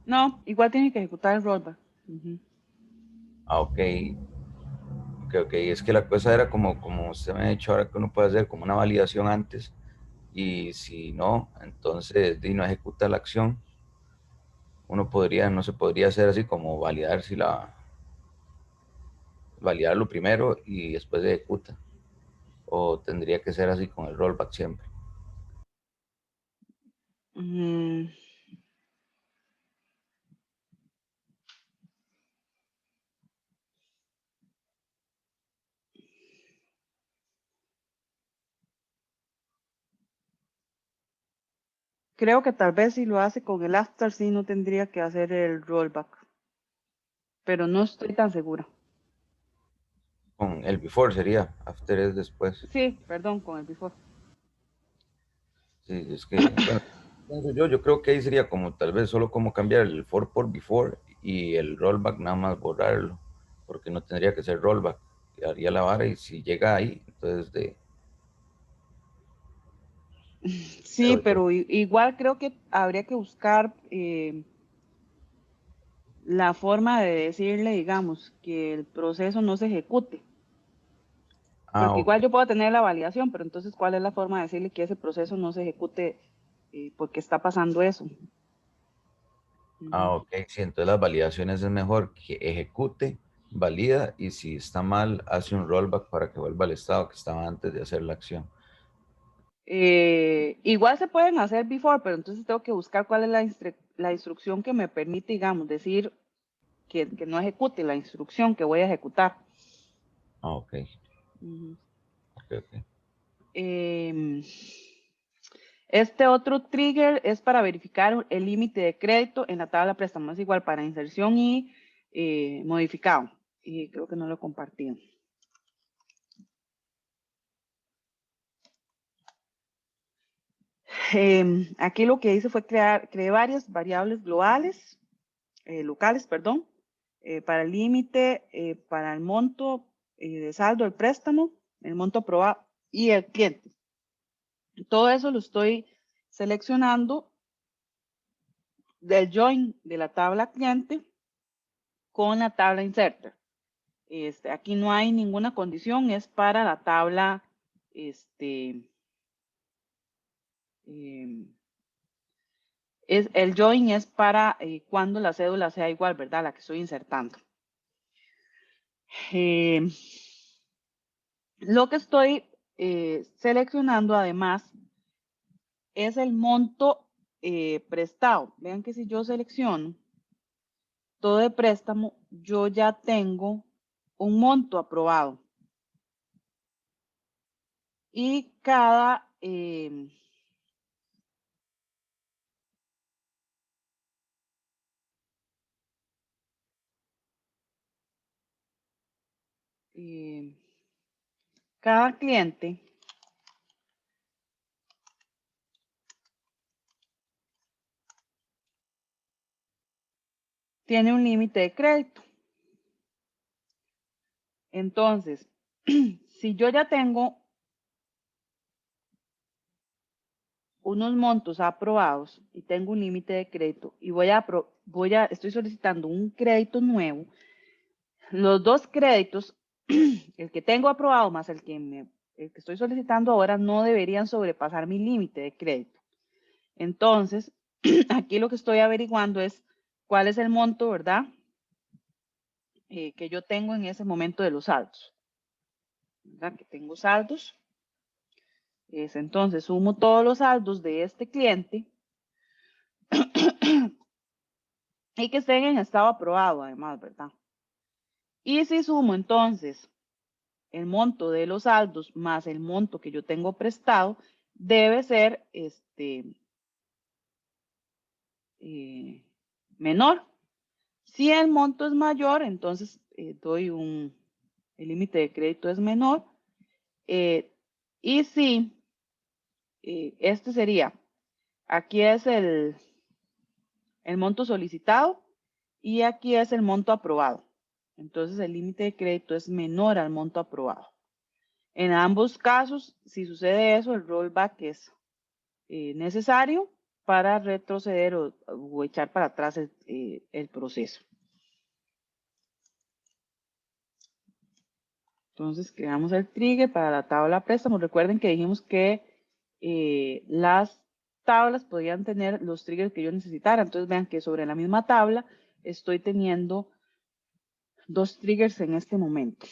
No, igual tiene que ejecutar el rollback. Ujú. Ah, ok. Ok. Es que la cosa era como usted me ha dicho ahora que uno puede hacer como una validación antes y si no, entonces no ejecuta la acción. No se podría hacer así como validarlo primero y después se ejecuta. O tendría que ser así con el rollback siempre. Mm, creo que tal vez si lo hace con el after, sí no tendría que hacer el rollback. Pero no estoy tan segura. Con el before sería, after es después. Sí, perdón, con el before. Sí, es que, bueno, pienso yo creo que ahí sería como tal vez solo como cambiar el for por before y el rollback nada más borrarlo, porque no tendría que ser rollback, haría la vara y si llega ahí, entonces Sí, creo yo. pero igual creo que habría que buscar la forma de decirle, digamos, que el proceso no se ejecute. Ah, Porque ok. igual yo puedo tener la validación, pero entonces, ¿cuál es la forma de decirle que ese proceso no se ejecute porque está pasando eso? Ah, Ujú. ok, sí, entonces las validaciones es mejor que ejecute, valida y si está mal, hace un rollback para que vuelva al estado que estaba antes de hacer la acción. Igual se pueden hacer before, pero entonces tengo que buscar cuál es la instrucción que me permite, digamos, decir que no ejecute la instrucción que voy a ejecutar. Ah, ok, Ujú. ok. Em, Este otro trigger es para verificar el límite de crédito en la tabla de préstamos. Es igual para inserción y modificado. Y creo que no lo he compartido. Aquí lo que hice fue creé varias variables globales, locales, perdón, para el límite, para el monto de saldo del préstamo, el monto aprobado y el cliente. Todo eso lo estoy seleccionando del join de la tabla cliente con la tabla inserter. Aquí no hay ninguna condición, es para la tabla, em, el join es para cuando la cédula sea igual, ¿verdad? La que estoy insertando. Lo que estoy seleccionando además es el monto prestado. Vean que si yo selecciono todo de préstamo, yo ya tengo un monto aprobado. Y cada cada cliente tiene un límite de crédito. Entonces, si yo ya tengo unos montos aprobados y tengo un límite de crédito y estoy solicitando un crédito nuevo, los dos créditos, el que tengo aprobado más el que estoy solicitando ahora, no deberían sobrepasar mi límite de crédito. Entonces, aquí lo que estoy averiguando es cuál es el monto, ¿verdad? Que yo tengo en ese momento de los saldos. ¿Verdad? Que tengo saldos. Entonces, sumo todos los saldos de este cliente y que estén en estado aprobado, además, ¿verdad? Y si sumo entonces el monto de los saldos más el monto que yo tengo prestado, debe ser menor. Si el monto es mayor, entonces el límite de crédito es menor. Y si este sería Aquí es el monto solicitado y aquí es el monto aprobado. Entonces el límite de crédito es menor al monto aprobado. En ambos casos, si sucede eso, el rollback es necesario para retroceder o echar para atrás el proceso. Entonces creamos el trigger para la tabla préstamo. Recuerden que dijimos que las tablas podían tener los triggers que yo necesitara. Entonces vean que sobre la misma tabla estoy teniendo 2 triggers en este momento.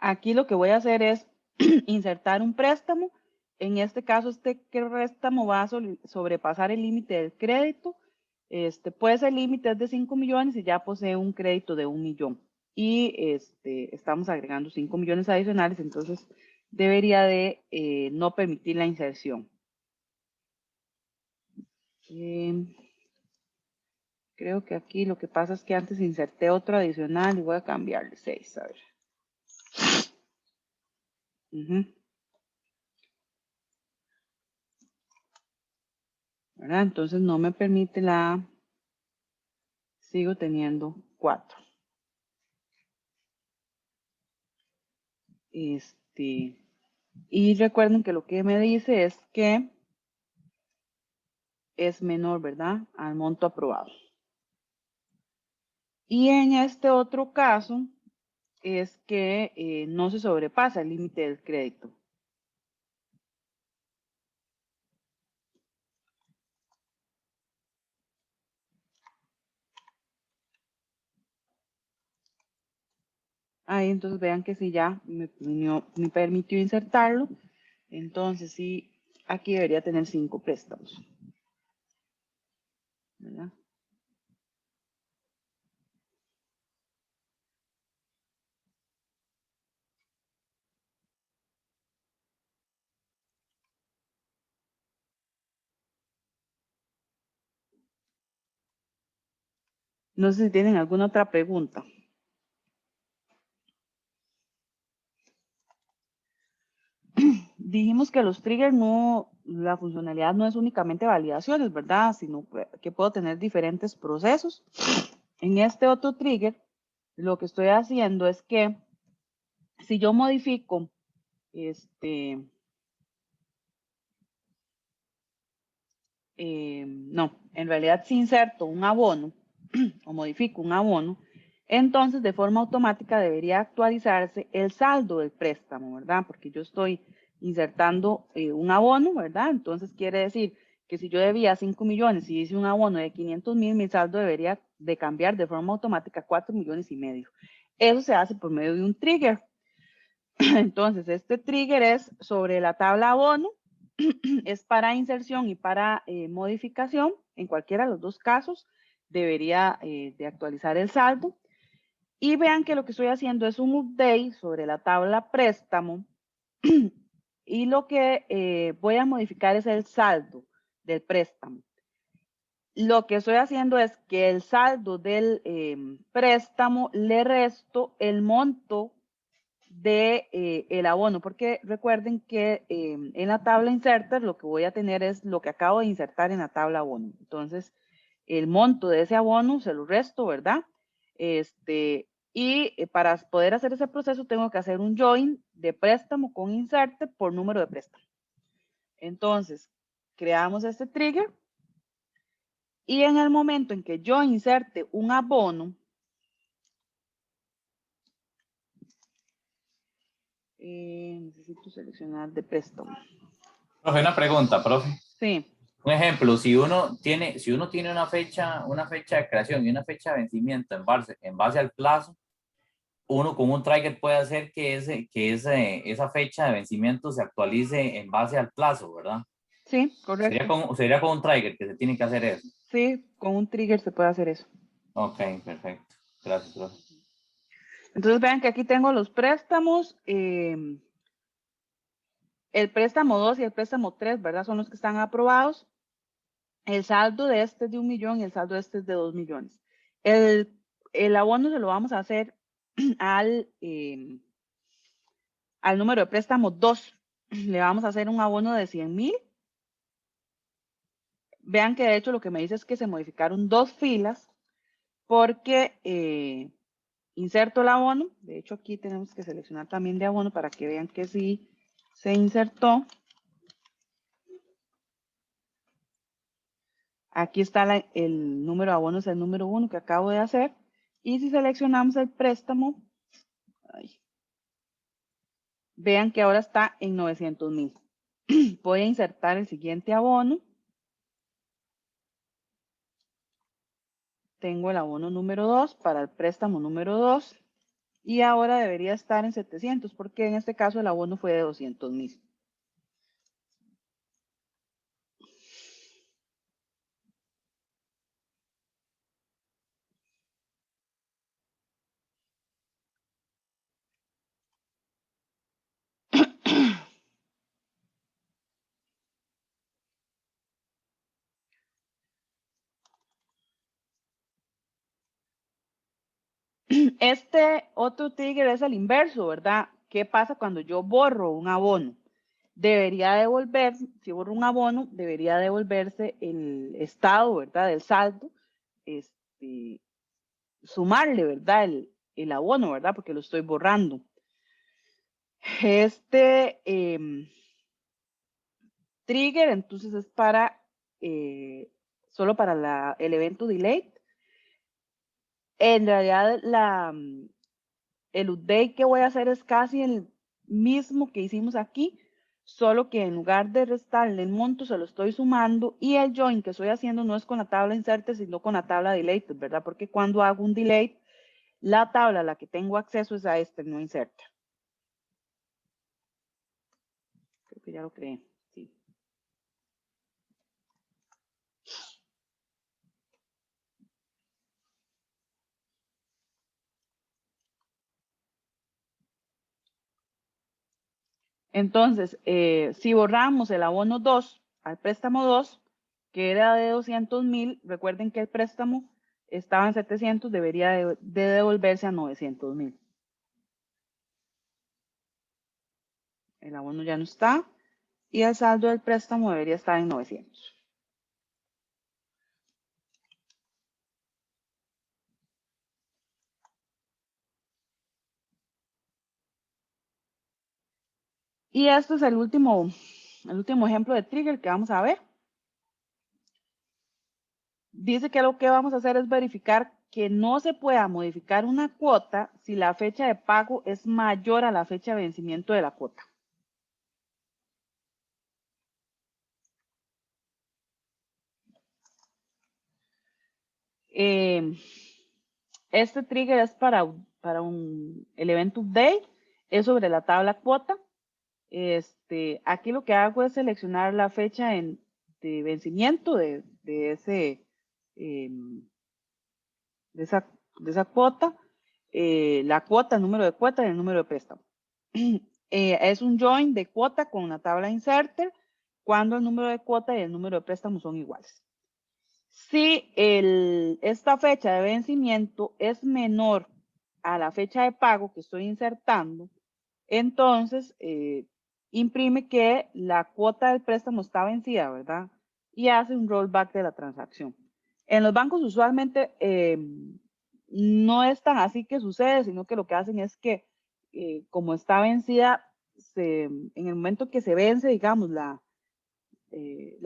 Aquí lo que voy a hacer es insertar un préstamo. En este caso, este préstamo va a sobrepasar el límite del crédito. Pues el límite es de 5 millones y ya posee un crédito de 1 millón. Y estamos agregando 5 millones adicionales, entonces debería de no permitir la inserción. Creo que aquí lo que pasa es que antes inserté otro adicional y voy a cambiarle 6, a ver. ¿Verdad? Entonces no me permite sigo teniendo 4. Y recuerden que lo que me dice es que es menor, ¿verdad?, al monto aprobado. Y en este otro caso es que no se sobrepasa el límite del crédito. Ahí entonces vean que sí ya me permitió insertarlo. Entonces sí, aquí debería tener 5 préstamos. ¿Verdad? No sé si tienen alguna otra pregunta. Dijimos que los triggers la funcionalidad no es únicamente validaciones, ¿verdad? Sino que puedo tener diferentes procesos. En este otro trigger, lo que estoy haciendo es que si yo modifico no, en realidad si inserto un abono o modifico un abono, entonces de forma automática debería actualizarse el saldo del préstamo, ¿verdad? Porque yo estoy insertando un abono, ¿verdad? Entonces quiere decir que si yo debía 5 millones y hice un abono de 500,000, mi saldo debería de cambiar de forma automática a 4 millones y medio. Eso se hace por medio de un trigger. Entonces, este trigger es sobre la tabla abono, es para inserción y para modificación. En cualquiera de los dos casos debería de actualizar el saldo. Y vean que lo que estoy haciendo es un update sobre la tabla préstamo y lo que voy a modificar es el saldo del préstamo. Lo que estoy haciendo es que el saldo del préstamo le resto el monto de el abono, porque recuerden que en la tabla inserter lo que voy a tener es lo que acabo de insertar en la tabla abono. Entonces, el monto de ese abono se lo resto, ¿verdad? Y para poder hacer ese proceso tengo que hacer un join de préstamo con inserter por número de préstamo. Entonces, creamos este trigger y en el momento en que yo inserte un abono, necesito seleccionar de préstamo. Profe, una pregunta, profe. Sí. Un ejemplo, si uno tiene una fecha de creación y una fecha de vencimiento en base al plazo, uno con un trigger puede hacer que esa fecha de vencimiento se actualice en base al plazo, ¿verdad? Sí, correcto. Sería con un trigger que se tiene que hacer eso. Sí, con un trigger se puede hacer eso. Ok, perfecto. Gracias, profe. Entonces vean que aquí tengo los préstamos. El préstamo 2 y el préstamo 3, ¿verdad? Son los que están aprobados. El saldo de este es de 1 millón y el saldo de este es de 2 millones. El abono se lo vamos a hacer al número de préstamo 2. Le vamos a hacer un abono de 100,000. Vean que de hecho lo que me dice es que se modificaron 2 filas porque inserto el abono. De hecho, aquí tenemos que seleccionar también de abono para que vean que sí se insertó. Aquí está el número de abono, es el número 1 que acabo de hacer. Y si seleccionamos el préstamo, vean que ahora está en 900,000. Voy a insertar el siguiente abono. Tengo el abono número 2 para el préstamo número 2. Y ahora debería estar en 700 porque en este caso el abono fue de 200,000. Este otro trigger es el inverso, ¿verdad? ¿Qué pasa cuando yo borro un abono? Debería devolver, si borro un abono, debería devolverse el estado, ¿verdad? Del saldo, sumarle, ¿verdad? El abono, ¿verdad? Porque lo estoy borrando. Este trigger, entonces, es para, solo para el evento delay. En realidad, el update que voy a hacer es casi el mismo que hicimos aquí, solo que en lugar de restarle el monto se lo estoy sumando y el join que estoy haciendo no es con la tabla inserte, sino con la tabla deleted, ¿verdad? Porque cuando hago un delete, la tabla a la que tengo acceso es a no inserte. Creo que ya lo creé, sí. Entonces, si borramos el abono 2 al préstamo 2, que era de 200,000, recuerden que el préstamo estaba en 700, debería de devolverse a 900,000. El abono ya no está y el saldo del préstamo debería estar en 900. Y este es el último ejemplo de trigger que vamos a ver. Dice que lo que vamos a hacer es verificar que no se pueda modificar una cuota si la fecha de pago es mayor a la fecha de vencimiento de la cuota. Este trigger es para el evento update, es sobre la tabla cuota. Aquí lo que hago es seleccionar la fecha de vencimiento de esa cuota, la cuota, el número de cuota y el número de préstamo. Es un join de cuota con la tabla inserter cuando el número de cuota y el número de préstamo son iguales. Si esta fecha de vencimiento es menor a la fecha de pago que estoy insertando, entonces imprime que la cuota del préstamo está vencida, ¿verdad? Y hace un rollback de la transacción. En los bancos usualmente no es tan así que sucede, sino que lo que hacen es que como está vencida, en el momento que se vence, digamos, la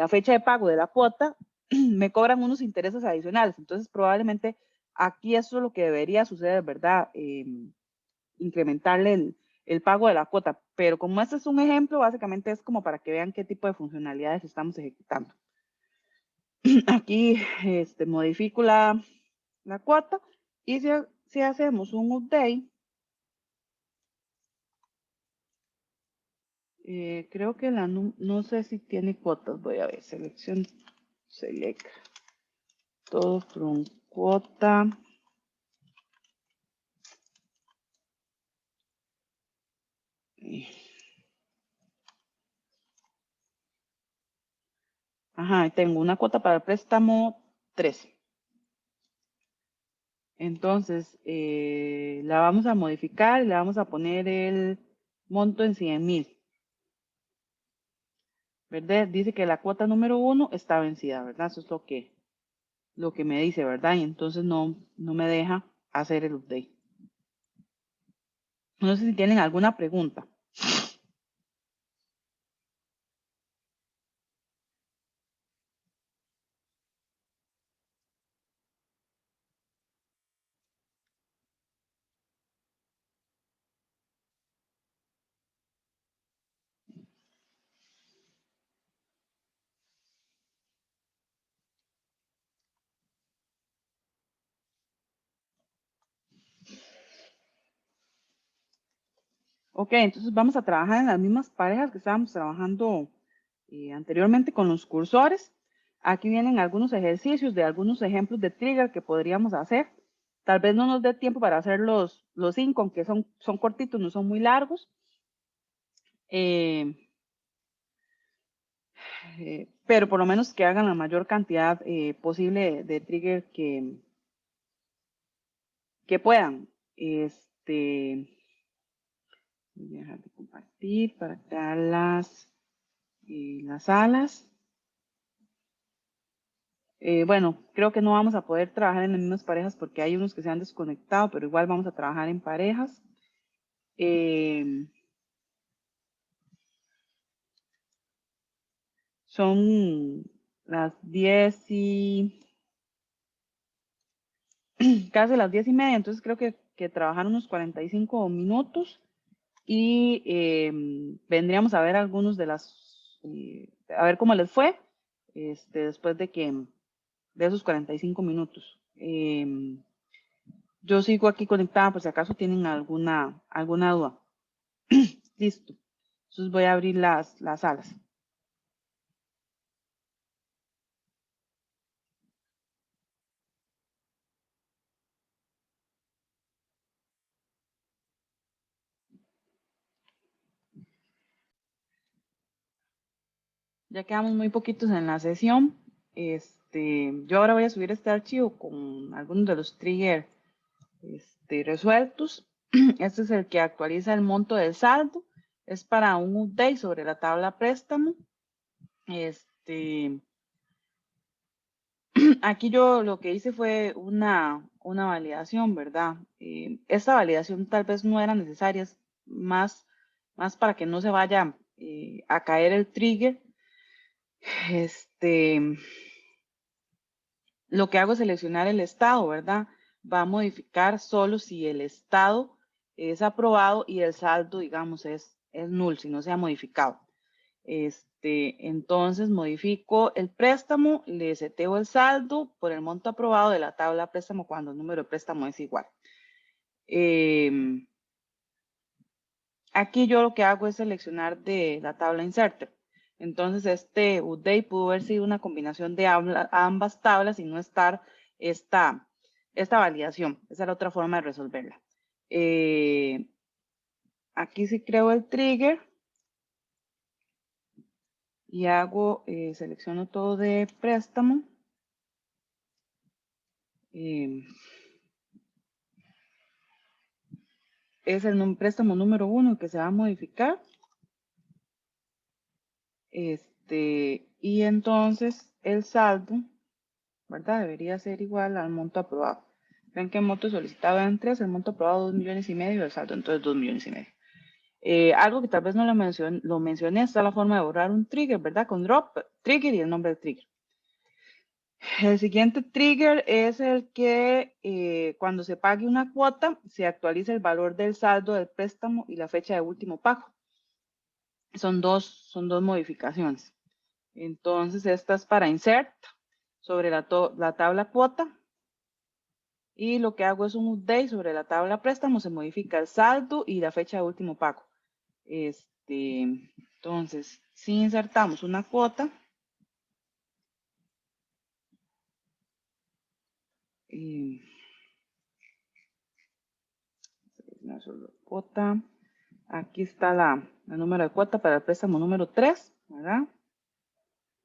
fecha de pago de la cuota, me cobran unos intereses adicionales. Entonces, probablemente aquí eso es lo que debería suceder, ¿verdad? Incrementarle el pago de la cuota. Pero como este es un ejemplo, básicamente es como para que vean qué tipo de funcionalidades estamos ejecutando. Aquí modifico la cuota y si hacemos un update, creo que no sé si tiene cuotas, voy a ver, selección, select, todo from cuota. Ajá, tengo una cuota para el préstamo 13. Entonces, la vamos a modificar y le vamos a poner el monto en 100,000. ¿Verdad? Dice que la cuota número 1 está vencida, ¿verdad? Eso es lo que me dice, ¿verdad? Y entonces no me deja hacer el update. No sé si tienen alguna pregunta. Ok, entonces vamos a trabajar en las mismas parejas que estábamos trabajando anteriormente con los cursores. Aquí vienen algunos ejercicios de algunos ejemplos de trigger que podríamos hacer. Tal vez no nos dé tiempo para hacer los 5, aunque son cortitos, no son muy largos. Pero por lo menos que hagan la mayor cantidad posible de trigger que puedan. Voy a dejar de compartir para crear las salas. Bueno, creo que no vamos a poder trabajar en las mismas parejas porque hay unos que se han desconectado, pero igual vamos a trabajar en parejas. Son las 10 y casi las 10:30, entonces creo que trabajar unos 45 minutos y vendríamos a ver algunos de a ver cómo les fue después de esos 45 minutos. Yo sigo aquí conectada por si acaso tienen alguna duda. Listo. Entonces voy a abrir las salas. Ya quedamos muy poquitos en la sesión. Yo ahora voy a subir este archivo con algunos de los triggers resueltos. Este es el que actualiza el monto del saldo. Es para un update sobre la tabla préstamo. Aquí yo lo que hice fue una validación, ¿verdad? Esta validación tal vez no era necesaria, es más para que no se vaya a caer el trigger. Lo que hago es seleccionar el estado, ¿verdad? Va a modificar solo si el estado es aprobado y el saldo, digamos, es null, si no se ha modificado. Entonces modifico el préstamo, le seteo el saldo por el monto aprobado de la tabla préstamo cuando el número de préstamo es igual. Aquí yo lo que hago es seleccionar de la tabla inserter. Entonces este update pudo haber sido una combinación de ambas tablas y no estar esta validación. Esa es la otra forma de resolverla. Aquí sí creo el trigger. Y hago, selecciono todo de préstamo. Es el préstamo número 1 que se va a modificar. Y entonces el saldo, ¿verdad? Debería ser igual al monto aprobado. Ven que el monto solicitado eran 3, el monto aprobado 2,5 millones, el saldo entonces 2,5 millones. Algo que tal vez no lo mencioné, está la forma de borrar un trigger, ¿verdad? Con drop, trigger y el nombre del trigger. El siguiente trigger es el que cuando se pague una cuota, se actualiza el valor del saldo del préstamo y la fecha de último pago. Son dos modificaciones. Entonces, esta es para insert sobre la tabla cuota. Y lo que hago es un update sobre la tabla préstamo, se modifica el saldo y la fecha de último pago. Entonces, si insertamos una cuota, no solo cuota, aquí está el número de cuota para el préstamo número 3, ¿verdad?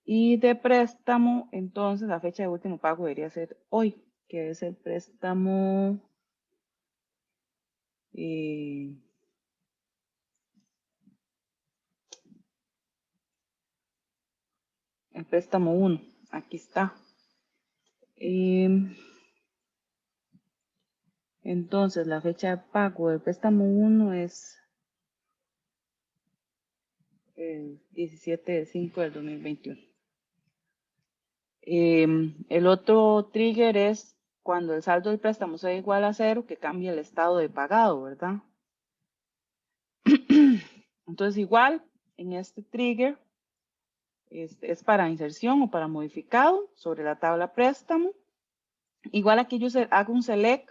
Y de préstamo, entonces la fecha de último pago debería ser hoy. que es el préstamo el préstamo 1, aquí está. Entonces, la fecha de pago del préstamo 1 es el 17/5/2021. El otro trigger es cuando el saldo del préstamo sea igual a 0, que cambie el estado de pagado, ¿verdad? Entonces, igual, en este trigger es para inserción o para modificado sobre la tabla préstamo. Igual aquí yo hago un select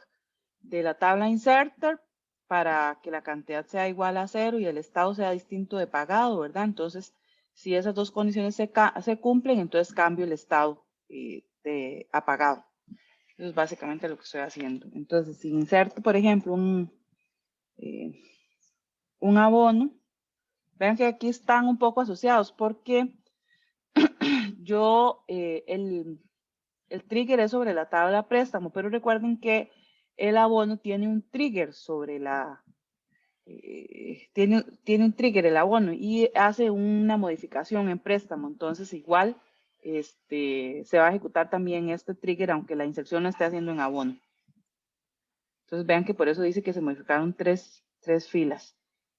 de la tabla inserter para que la cantidad sea igual a 0 y el estado sea distinto de pagado, ¿verdad? Entonces, si esas dos condiciones se cumplen, entonces cambio el estado a pagado. Eso es básicamente lo que estoy haciendo. Entonces, si inserto, por ejemplo, un abono, vean que aquí están un poco asociados porque yo, el trigger es sobre la tabla préstamo, pero recuerden que el abono tiene un trigger sobre la, tiene un trigger el abono y hace una modificación en préstamo. Entonces, igual, se va a ejecutar también este trigger, aunque la inserción lo esté haciendo en abono. Entonces, vean que por eso dice que se modificaron tres filas.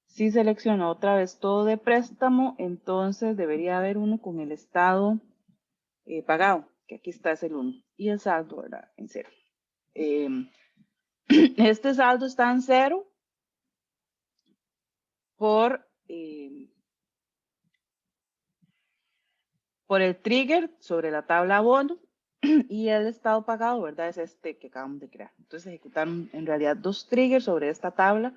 Si selecciono otra vez todo de préstamo, entonces debería haber uno con el estado pagado, que aquí está es el 1, y el saldo, ¿verdad? En 0. Este saldo está en 0 por el trigger sobre la tabla abono y el estado pagado, ¿verdad? Es este que acabamos de crear. Entonces ejecutaron en realidad dos triggers sobre esta tabla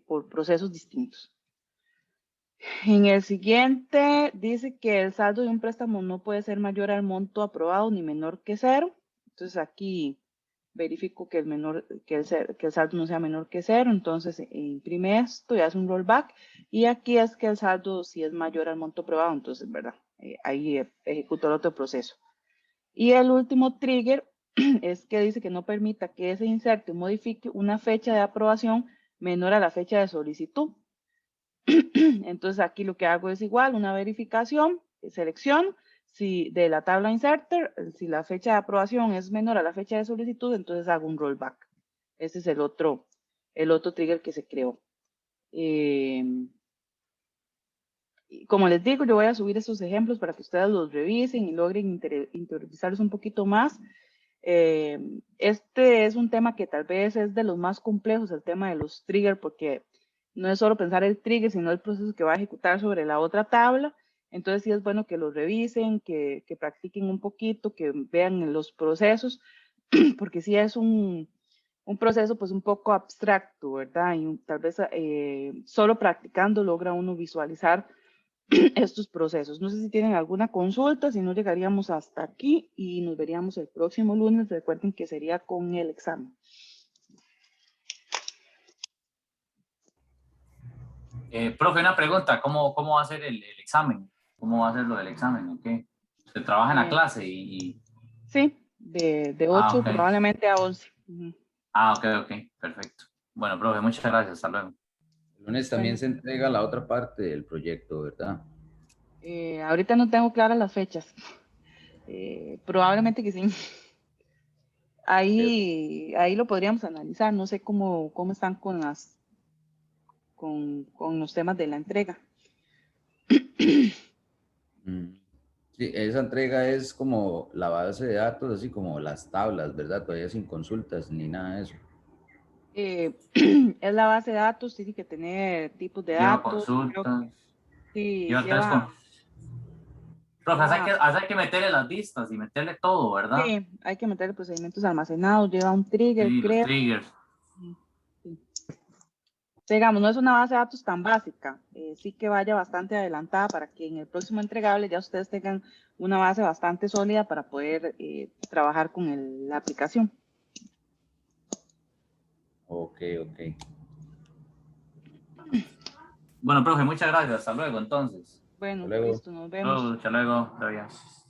por procesos distintos. En el siguiente dice que el saldo de un préstamo no puede ser mayor al monto aprobado ni menor que 0. Entonces aquí verifico que el saldo no sea menor que 0. Entonces imprime esto y hace un rollback. Y aquí es que el saldo si es mayor al monto aprobado. Entonces, ¿verdad? Ahí ejecuto el otro proceso. Y el último trigger es que dice que no permita que se inserte o modifique una fecha de aprobación menor a la fecha de solicitud. Entonces aquí lo que hago es igual, una verificación, selecciono, si de la tabla inserter, si la fecha de aprobación es menor a la fecha de solicitud, entonces hago un rollback. Este es el otro trigger que se creó. Como les digo, yo voy a subir estos ejemplos para que ustedes los revisen y logren interiorizarlos un poquito más. Este es un tema que tal vez es de los más complejos, el tema de los triggers, porque no es solo pensar el trigger, sino el proceso que va a ejecutar sobre la otra tabla. Entonces sí es bueno que lo revisen, que practiquen un poquito, que vean los procesos, porque sí es un proceso pues un poco abstracto, ¿verdad? Y tal vez solo practicando logra uno visualizar estos procesos. No sé si tienen alguna consulta, si no llegaríamos hasta aquí y nos veríamos el próximo lunes. Recuerden que sería con el examen. Profe, una pregunta, ¿cómo va a ser el examen? ¿Cómo va a ser lo del examen? ¿Okay? ¿Se trabaja en la clase? Sí, de 8 ok. probablemente a 11. Ok, perfecto. Bueno, profe, muchas gracias, hasta luego. El lunes también se entrega la otra parte del proyecto, ¿verdad? Ahorita no tengo claras las fechas. Probablemente que sí. Ahí lo podríamos analizar. No sé cómo están con los temas de la entrega. Sí, esa entrega es como la base de datos, así como las tablas, ¿verdad? Todavía sin consultas ni nada de eso. Es la base de datos, tiene que tener tipos de Lleva datos. consultas. Sí, Lleva tres con. Profe, hay que meterle las vistas y meterle todo, ¿verdad? Sí, hay que meterle procedimientos almacenados, lleva un trigger, Sí, los creo. triggers. Sí. Digamos, no es una base de datos tan básica, sí que vaya bastante adelantada para que en el próximo entregable ya ustedes tengan una base bastante sólida para poder trabajar con la aplicación. Ok. Bueno, profe, muchas gracias. Hasta luego, entonces. Bueno, Hasta luego. listo, nos vemos. Hasta luego. Gracias.